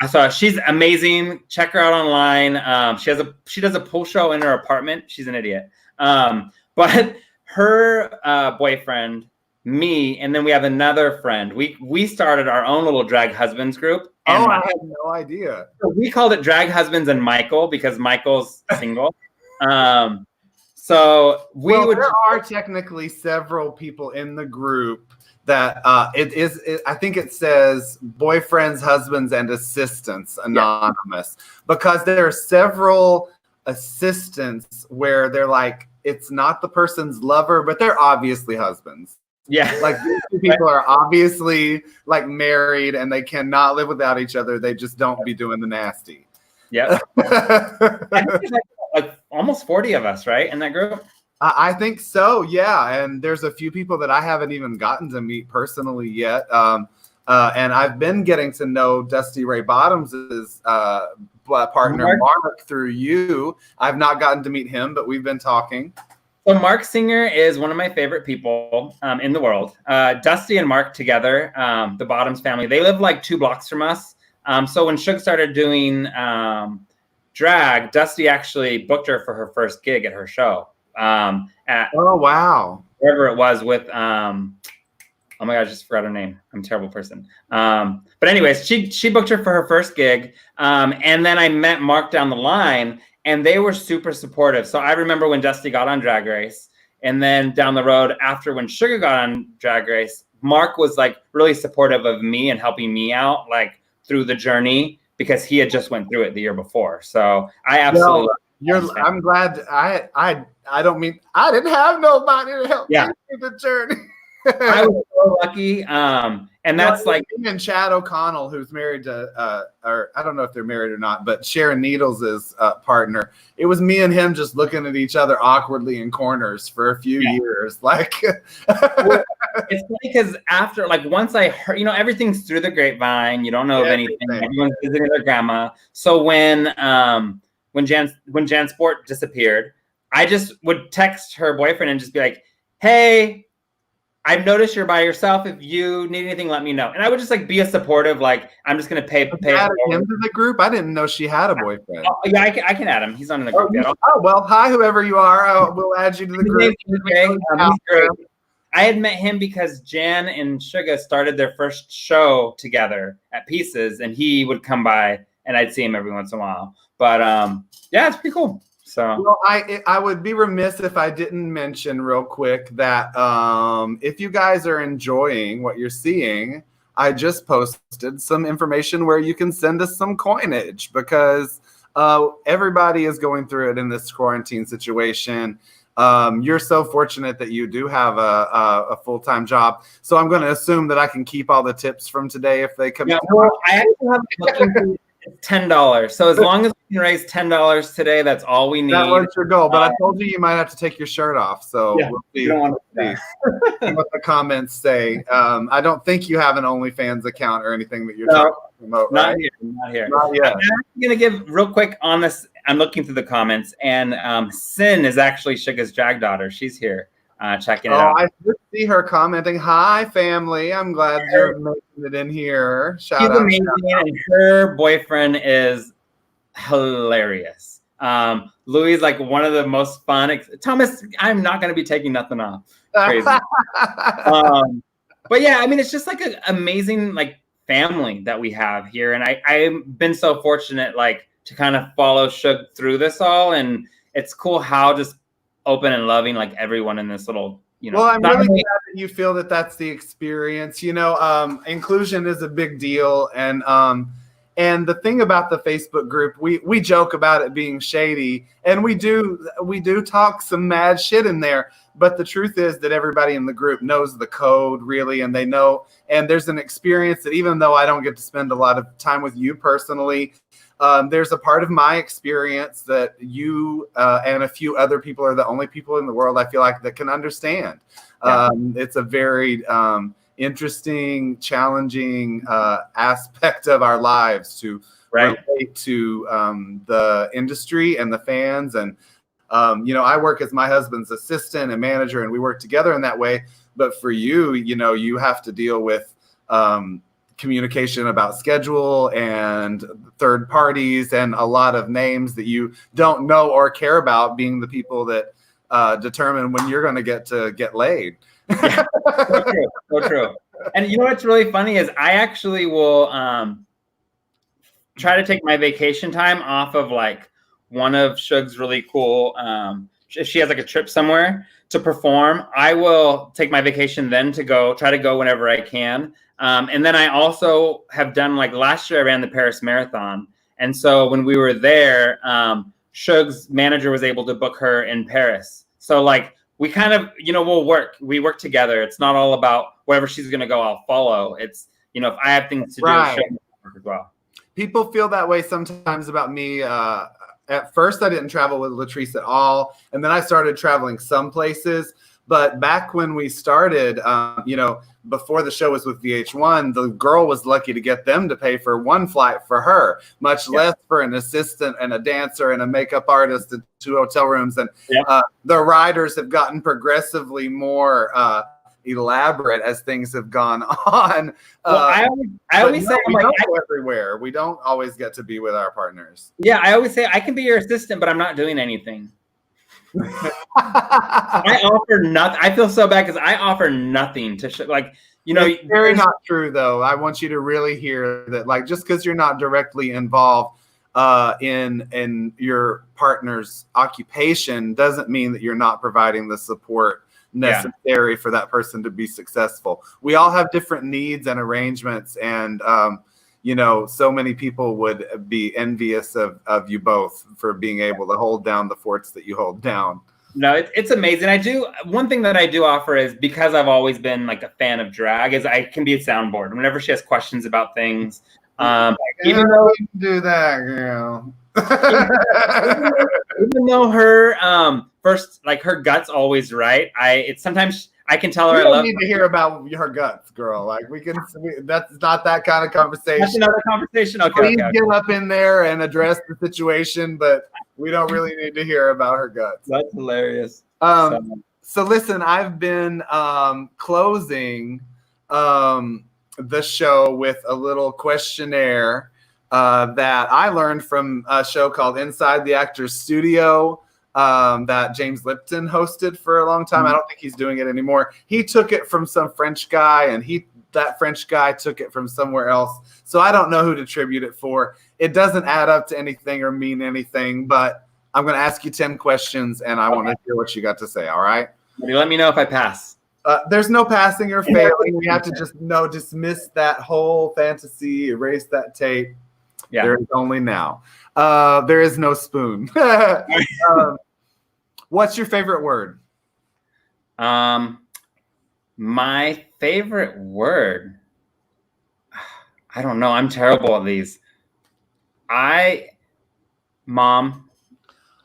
saw she's amazing. Check her out online. She does a pool show in her apartment. She's an idiot. But her boyfriend, me, and then we have another friend. We started our own little drag husbands group. And I had no idea. So we called it Drag Husbands and Michael because Michael's single. There are technically several people in the group that I think it says boyfriends, husbands, and assistants anonymous because there are several assistants where they're like, it's not the person's lover, but they're obviously husbands. Yeah. Like these two people are obviously like married and they cannot live without each other. They just don't be doing the nasty. Yep. I think there's like almost 40 of us, right, in that group? I think so, yeah. And there's a few people that I haven't even gotten to meet personally yet. And I've been getting to know Dusty Ray Bottoms' partner, Mark, through you. I've not gotten to meet him, but we've been talking. So Mark Singer is one of my favorite people in the world. Dusty and Mark together, the Bottoms family, they live like 2 blocks from us. So when Shug started doing drag, Dusty actually booked her for her first gig at her show. Oh, wow. Wherever it was with, oh my God, I just forgot her name. I'm a terrible person. But anyways, she booked her for her first gig. And then I met Mark down the line, and they were super supportive. So I remember when Dusty got on Drag Race, and then down the road after when SHUGA got on Drag Race, Mark was like really supportive of me and helping me out like through the journey because he had just went through it the year before. So I absolutely. I'm glad. I don't mean I didn't have nobody to help me through the journey. I was so lucky. And that's like me and Chad O'Connell, who's married to, or I don't know if they're married or not, but Sharon Needles' partner. It was me and him just looking at each other awkwardly in corners for a few years. Like, well, it's funny because after, like, once I heard, you know, everything's through the grapevine. You don't know of anything. Everyone's visiting their grandma. So when Jan Sport disappeared, I just would text her boyfriend and just be like, "Hey, I've noticed you're by yourself. If you need anything, let me know." And I would just like be a supportive, like I'm just gonna pay. Add him to the group. I didn't know she had a boyfriend. Oh, yeah, I can add him. He's not in the group yet. Oh well, hi whoever you are. We'll add you to the group. He's great. I had met him because Jan and SHUGA started their first show together at Pieces, and he would come by, and I'd see him every once in a while. But yeah, it's pretty cool. So well, I would be remiss if I didn't mention real quick that if you guys are enjoying what you're seeing, I just posted some information where you can send us some coinage because everybody is going through it in this quarantine situation. You're so fortunate that you do have a full-time job. So I'm going to assume that I can keep all the tips from today if they come. Yeah, well, I actually have looking $10. So as long as we can raise $10 today, that's all we need. That was your goal, but I told you might have to take your shirt off. So we'll see, what the comments say. I don't think you have an OnlyFans account or anything that you're talking about, right? Not here. I'm going to give real quick on this. I'm looking through the comments, and Sin is actually SHUGA's drag daughter. She's here checking it out. I did see her commenting. Hi, family. I'm glad you're making it in here. Shout out. Amazing, and her boyfriend is hilarious. Louis is like one of the most fun. Thomas, I'm not going to be taking nothing off. Crazy. But yeah, I mean, it's just like an amazing like family that we have here, and I've been so fortunate like to kind of follow Shug through this all, and it's cool how just open and loving like everyone in this little, you know. Well, I'm really glad that you feel that that's the experience. You know, inclusion is a big deal, and the thing about the Facebook group, we joke about it being shady, and we do talk some mad shit in there. But the truth is that everybody in the group knows the code really, and they know. And there's an experience that even though I don't get to spend a lot of time with you personally, there's a part of my experience that you and a few other people are the only people in the world I feel like that can understand. It's a very interesting, challenging aspect of our lives to relate to the industry and the fans. And, you know, I work as my husband's assistant and manager, and we work together in that way. But for you, you know, you have to deal with communication about schedule and third parties and a lot of names that you don't know or care about, being the people that determine when you're going to get laid. Yeah, so true. And you know what's really funny is I actually will try to take my vacation time off of like one of Shug's really cool, if she has like a trip somewhere to perform, I will take my vacation then to try to go whenever I can. And then I also have done, like last year I ran the Paris Marathon. And so when we were there, Shug's manager was able to book her in Paris. So like we kind of, you know, we work together. It's not all about wherever she's going to go, I'll follow. It's, you know, if I have things to do, Shug will work as well. People feel that way sometimes about me. At first, I didn't travel with Latrice at all, and then I started traveling some places. But back when we started, before the show was with VH1, the girl was lucky to get them to pay for one flight for her, much less for an assistant and a dancer and a makeup artist and 2 hotel rooms. And the riders have gotten progressively more elaborate as things have gone on. Well, I always say, we don't go everywhere. We don't always get to be with our partners. Yeah, I always say I can be your assistant, but I'm not doing anything. I offer nothing. I feel so bad because I offer nothing to It's very not true, though. I want you to really hear that, like, just because you're not directly involved in your partner's occupation doesn't mean that you're not providing the support necessary for that person to be successful. We all have different needs and arrangements, and so many people would be envious of you both for being able to hold down the forts that you hold down. No, it's amazing. One thing that I do offer is, because I've always been like a fan of drag, is I can be a soundboard whenever she has questions about things. Even though you can do that, girl. even though her first, like, her gut's always right. Sometimes I can tell her we I love. Need to hear about her guts, girl. Like, that's not that kind of conversation. That's another conversation. Okay, Please get up in there and address the situation, but we don't really need to hear about her guts. That's hilarious. So listen, I've been closing the show with a little questionnaire that I learned from a show called Inside the Actors Studio that James Lipton hosted for a long time. I don't think he's doing it anymore. He took it from some French guy, and that French guy took it from somewhere else. So I don't know who to attribute it for. It doesn't add up to anything or mean anything, but I'm going to ask you 10 questions, and I want to hear what you got to say, all right? Let me know if I pass. There's no passing or failing. We have to just dismiss that whole fantasy, erase that tape. Yeah. There is only now. There is no spoon. What's your favorite word? My favorite word? I don't know. I'm terrible at these. Mom.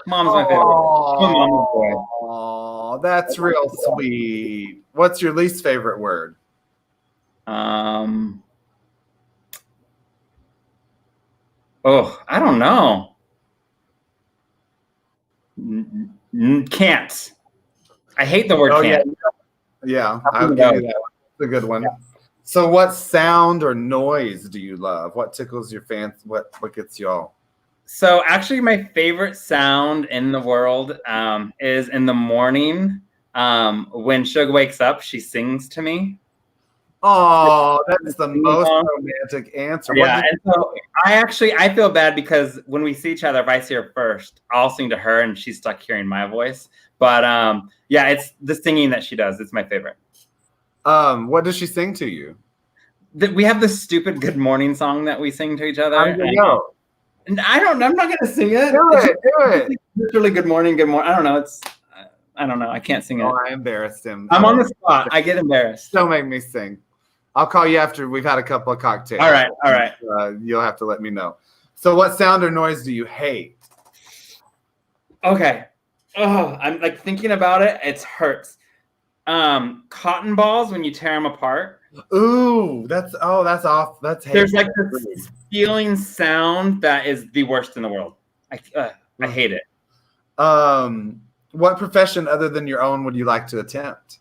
Mom's my favorite word. Oh, that's real sweet. What's your least favorite word? I don't know. Can't. I hate the word can't. Yeah, I'll give you that one. It's a good one. Yeah. So what sound or noise do you love? What tickles your fancy? What gets y'all? So actually, my favorite sound in the world is in the morning. When Suga wakes up, she sings to me. Oh, that's the most romantic answer. Yeah, and so I feel bad because when we see each other, if I see her first, I'll sing to her, and she's stuck hearing my voice. But yeah, it's the singing that she does. It's my favorite. What does she sing to you? We have this stupid Good Morning song that we sing to each other. And I'm not gonna sing it. Do it. Literally, good morning. I don't know. I don't know. I can't sing it. I embarrassed him. I'm on the spot. I get embarrassed. Don't make me sing. I'll call you after we've had a couple of cocktails. All right. You'll have to let me know. So what sound or noise do you hate? Okay. Oh, I'm like thinking about it. It hurts. Cotton balls when you tear them apart. Ooh, that's off. That's hateful. There's like this feeling sound that is the worst in the world. I hate it. What profession other than your own would you like to attempt?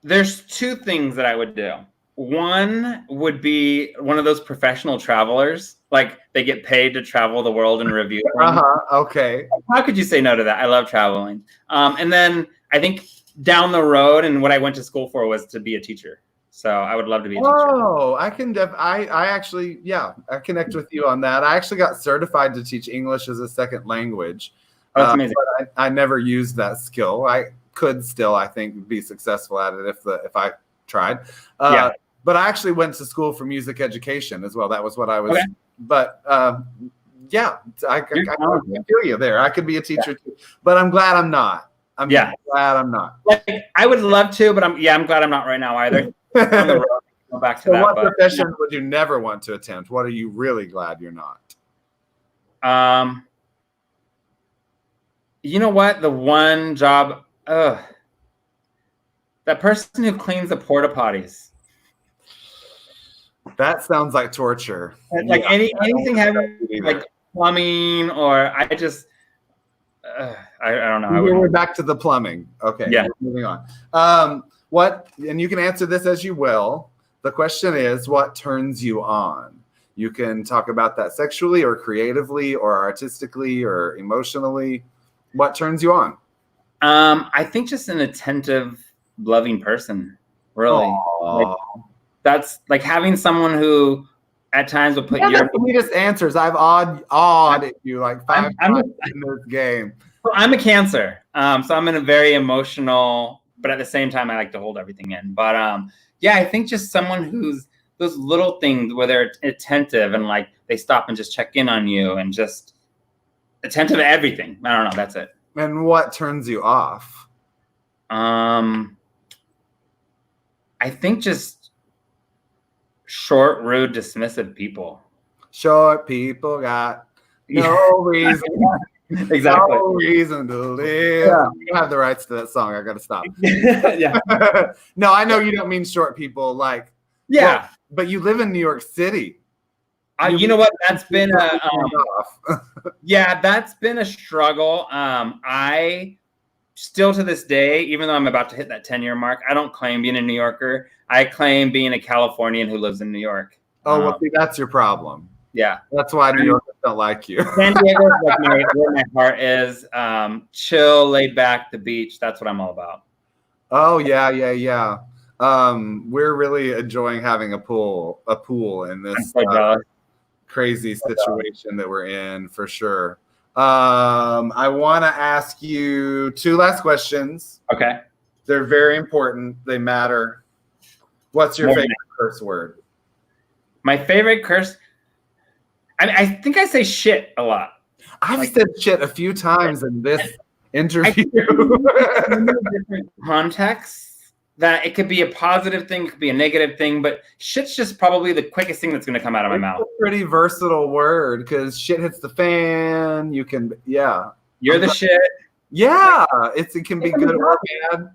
There's two things that I would do. One would be one of those professional travelers. Like, they get paid to travel the world and review things. Okay. How could you say no to that? I love traveling. And then I think down the road, and what I went to school for was to be a teacher. So I would love to be a teacher. Oh, I actually, I connect with you on that. I actually got certified to teach English as a second language. Oh, that's amazing. But I never used that skill. I could still, I think, be successful at it if I tried. But I actually went to school for music education as well. That was what I was. Okay. But I feel you there. I could be a teacher too, but I'm glad I'm not. Glad I'm not. Like, I would love to, but I'm glad I'm not right now either. go back to So that. what But, profession would you never want to attempt? What are you really glad you're not? You know what? The one job, that person who cleans the porta potties. That sounds like torture. Like anything having like plumbing, or I just, I don't know. We're back to the plumbing. Okay. Yeah. Moving on. What, and you can answer this as you will. The question is, what turns you on? You can talk about that sexually or creatively or artistically or emotionally. What turns you on? I think just an attentive, loving person, really. Like, that's like having someone who at times will put your... The sweetest answers. I've awed at you like 5 times in this game. Well, I'm a Cancer, so I'm in a very emotional, but at the same time, I like to hold everything in. But yeah, I think just someone who's those little things where they're attentive and like they stop and just check in on you and just attentive to everything. I don't know. That's it. And what turns you off? I think just short, rude, dismissive people. Short people got no reason. Exactly. No reason to live. Yeah. You don't have the rights to that song. I gotta stop. Yeah. No, I know you don't mean short people. Like, Yeah. well, but you live in New York City. You know what? That's been a yeah, that's been a struggle. I still to this day, even though I'm about to hit that 10-year mark, I don't claim being a New Yorker. I claim being a Californian who lives in New York. Oh, well, see, that's your problem. Yeah, that's why New Yorkers don't like you. San Diego is like where my heart is. Chill, laid back, the beach. That's what I'm all about. Oh yeah, yeah, yeah. We're really enjoying having a pool in this crazy situation that we're in, for sure. I want to ask you 2 last questions. Okay. They're very important. They matter. What's your favorite curse word? My favorite curse? I think I say shit a lot. I've said shit a few times in this interview. Different contexts. That it could be a positive thing, it could be a negative thing, but shit's just probably the quickest thing that's going to come out of my mouth. It's a pretty versatile word because shit hits the fan. You can, yeah. You're the shit. Yeah, it can be good or bad.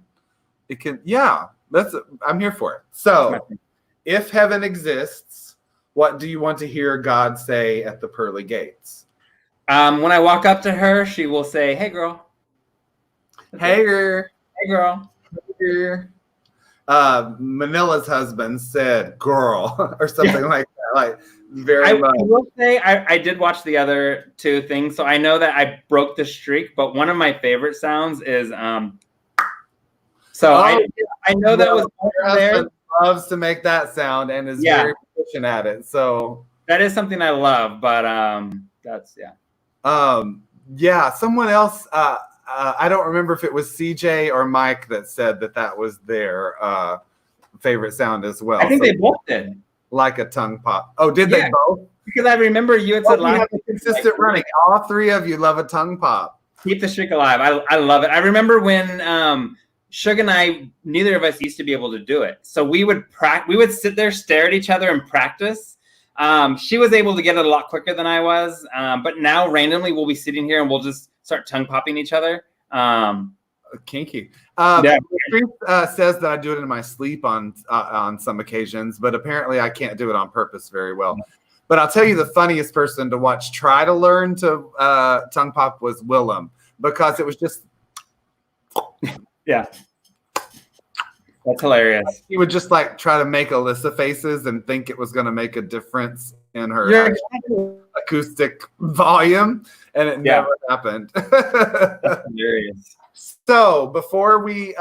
It can, yeah. I'm here for it. So, if heaven exists, what do you want to hear God say at the pearly gates? When I walk up to her, she will say, "Hey, girl." Hey, girl. Hey, girl. Hey, girl. Manila's husband said "girl" or something like that. Like very much. I will say I did watch the other 2 things, so I know that I broke the streak. But one of my favorite sounds is So I know that was there. Loves to make that sound and is very proficient at it. So that is something I love. But that's someone else. I don't remember if it was CJ or Mike that said that was their favorite sound as well. I think they both did. Like a tongue pop. Oh, did they both? Because I remember you had said last consistent running. All 3 of you love a tongue pop. Keep the streak alive. I love it. I remember when Suge and I, neither of us used to be able to do it. So we would sit there, stare at each other and practice. She was able to get it a lot quicker than I was. But now randomly we'll be sitting here and we'll just start tongue popping each other. Kinky. Says that I do it in my sleep on some occasions, but apparently I can't do it on purpose very well. But I'll tell you, the funniest person to watch try to learn to tongue pop was Willem, because it was just that's hilarious. He would just like try to make Alyssa faces and think it was going to make a difference in her acoustic volume, and it never happened. That's hilarious. So before we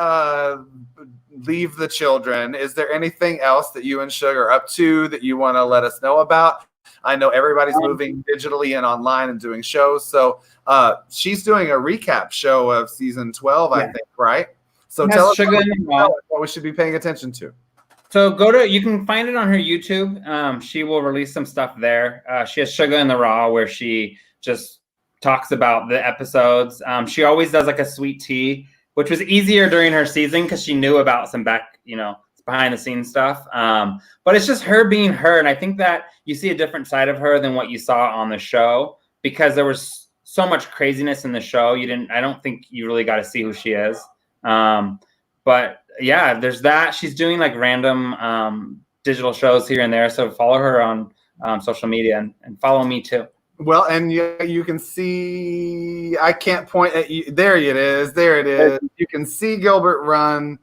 leave the children, is there anything else that you and Suge are up to that you want to let us know about? I know everybody's moving digitally and online and doing shows. So she's doing a recap show of season 12, I think, right? So tell us what we should be paying attention to. So you can find it on her YouTube. She will release some stuff there. She has Sugar in the Raw, where she just talks about the episodes. She always does like a sweet tea, which was easier during her season because she knew about some behind the scenes stuff. But it's just her being her. And I think that you see a different side of her than what you saw on the show, because there was so much craziness in the show. I don't think you really got to see who she is. But yeah, there's that. She's doing like random digital shows here and there. So follow her on social media and follow me too. Well, and you can see, I can't point at you. There it is. There it is. You can see Gilbert run.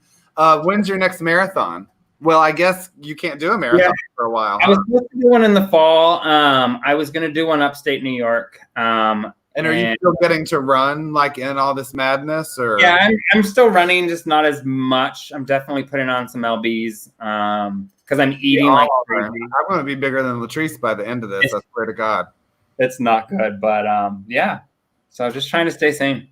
When's your next marathon? Well, I guess you can't do a marathon for a while. I was supposed to do one in the fall. I was going to do one upstate New York. And are you still getting to run like in all this madness? Or yeah, I'm still running, just not as much. I'm definitely putting on some LBs because I'm eating like crazy. I'm going to be bigger than Latrice by the end of this. I swear to God. It's not good, but yeah. So I'm just trying to stay sane.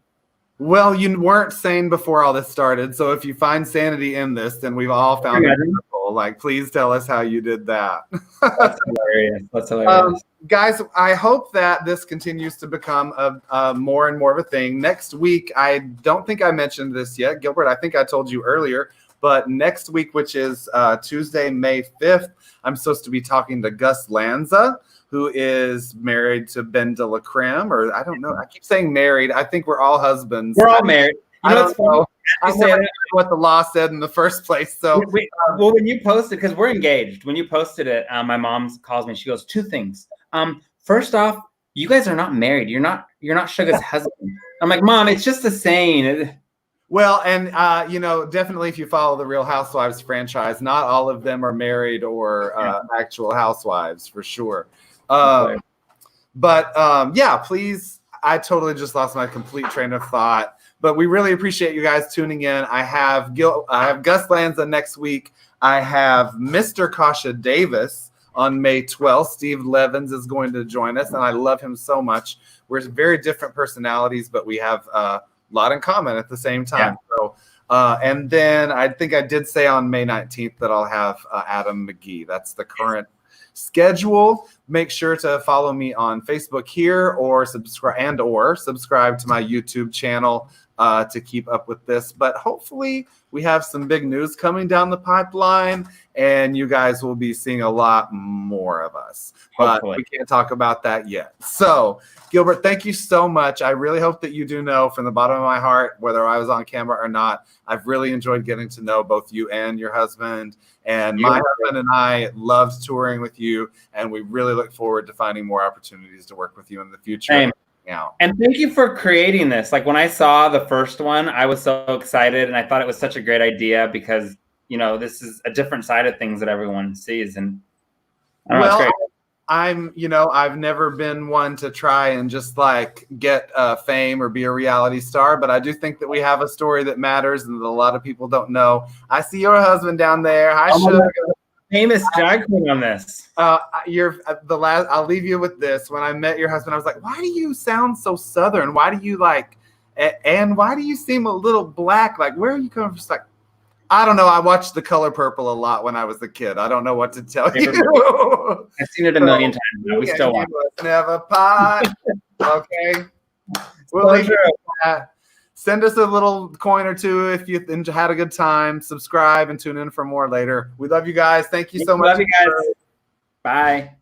Well, you weren't sane before all this started, so if you find sanity in this, then we've all found it wonderful. Like, please tell us how you did that. That's hilarious. That's hilarious. Guys, I hope that this continues to become a more and more of a thing. Next week, I don't think I mentioned this yet. Gilbert, I think I told you earlier, but next week, which is Tuesday, May 5th, I'm supposed to be talking to Gus Lanza, who is married to Ben de la Creme, or I don't know. I keep saying married. I think we're all husbands. We're all married. I don't know. I don't know what the law said in the first place. So, well, when you posted, because we're engaged, when you posted it, my mom calls me. She goes, 2 things. First off, you guys are not married. You're not SHUGA's husband. I'm like, Mom, it's just a saying. Well, and definitely if you follow the Real Housewives franchise, not all of them are married or actual housewives for sure. But yeah, please. I totally just lost my complete train of thought. But we really appreciate you guys tuning in. I have Gus Lanza next week. I have Mr. Kasha Davis on May 12th. Steve Levins is going to join us, and I love him so much. We're very different personalities, but we have a lot in common at the same time. Yeah. So, and then I think I did say on May 19th that I'll have Adam McGee. That's the current schedule. Make sure to follow me on Facebook here, or subscribe to my YouTube channel to keep up with this. But hopefully we have some big news coming down the pipeline, and you guys will be seeing a lot more of us. But we can't talk about that yet. So, Gilbert, thank you so much. I really hope that you do know from the bottom of my heart, whether I was on camera or not, I've really enjoyed getting to know both you and your husband. And my husband and I loved touring with you, and we really look forward to finding more opportunities to work with you in the future. Same. And thank you for creating this. Like, when I saw the first one, I was so excited, and I thought it was such a great idea because, this is a different side of things that everyone sees. And I don't know, it's great. I've never been one to try and just like get fame or be a reality star, but I do think that we have a story that matters and that a lot of people don't know. I see your husband down there. Hi, Sugar. Famous drag queen on this. I'll leave you with this. When I met your husband, I was like, why do you sound so Southern? Why do you and why do you seem a little black? Like, where are you coming from? Just like, I don't know. I watched The Color Purple a lot when I was a kid. I don't know what to tell you. I've seen it a million times. Now. We still watch it. Never pot. Okay. We'll leave it at that. Send us a little coin or two if you had a good time. Subscribe and tune in for more later. We love you guys. Thank you so much. Love you guys. Bye.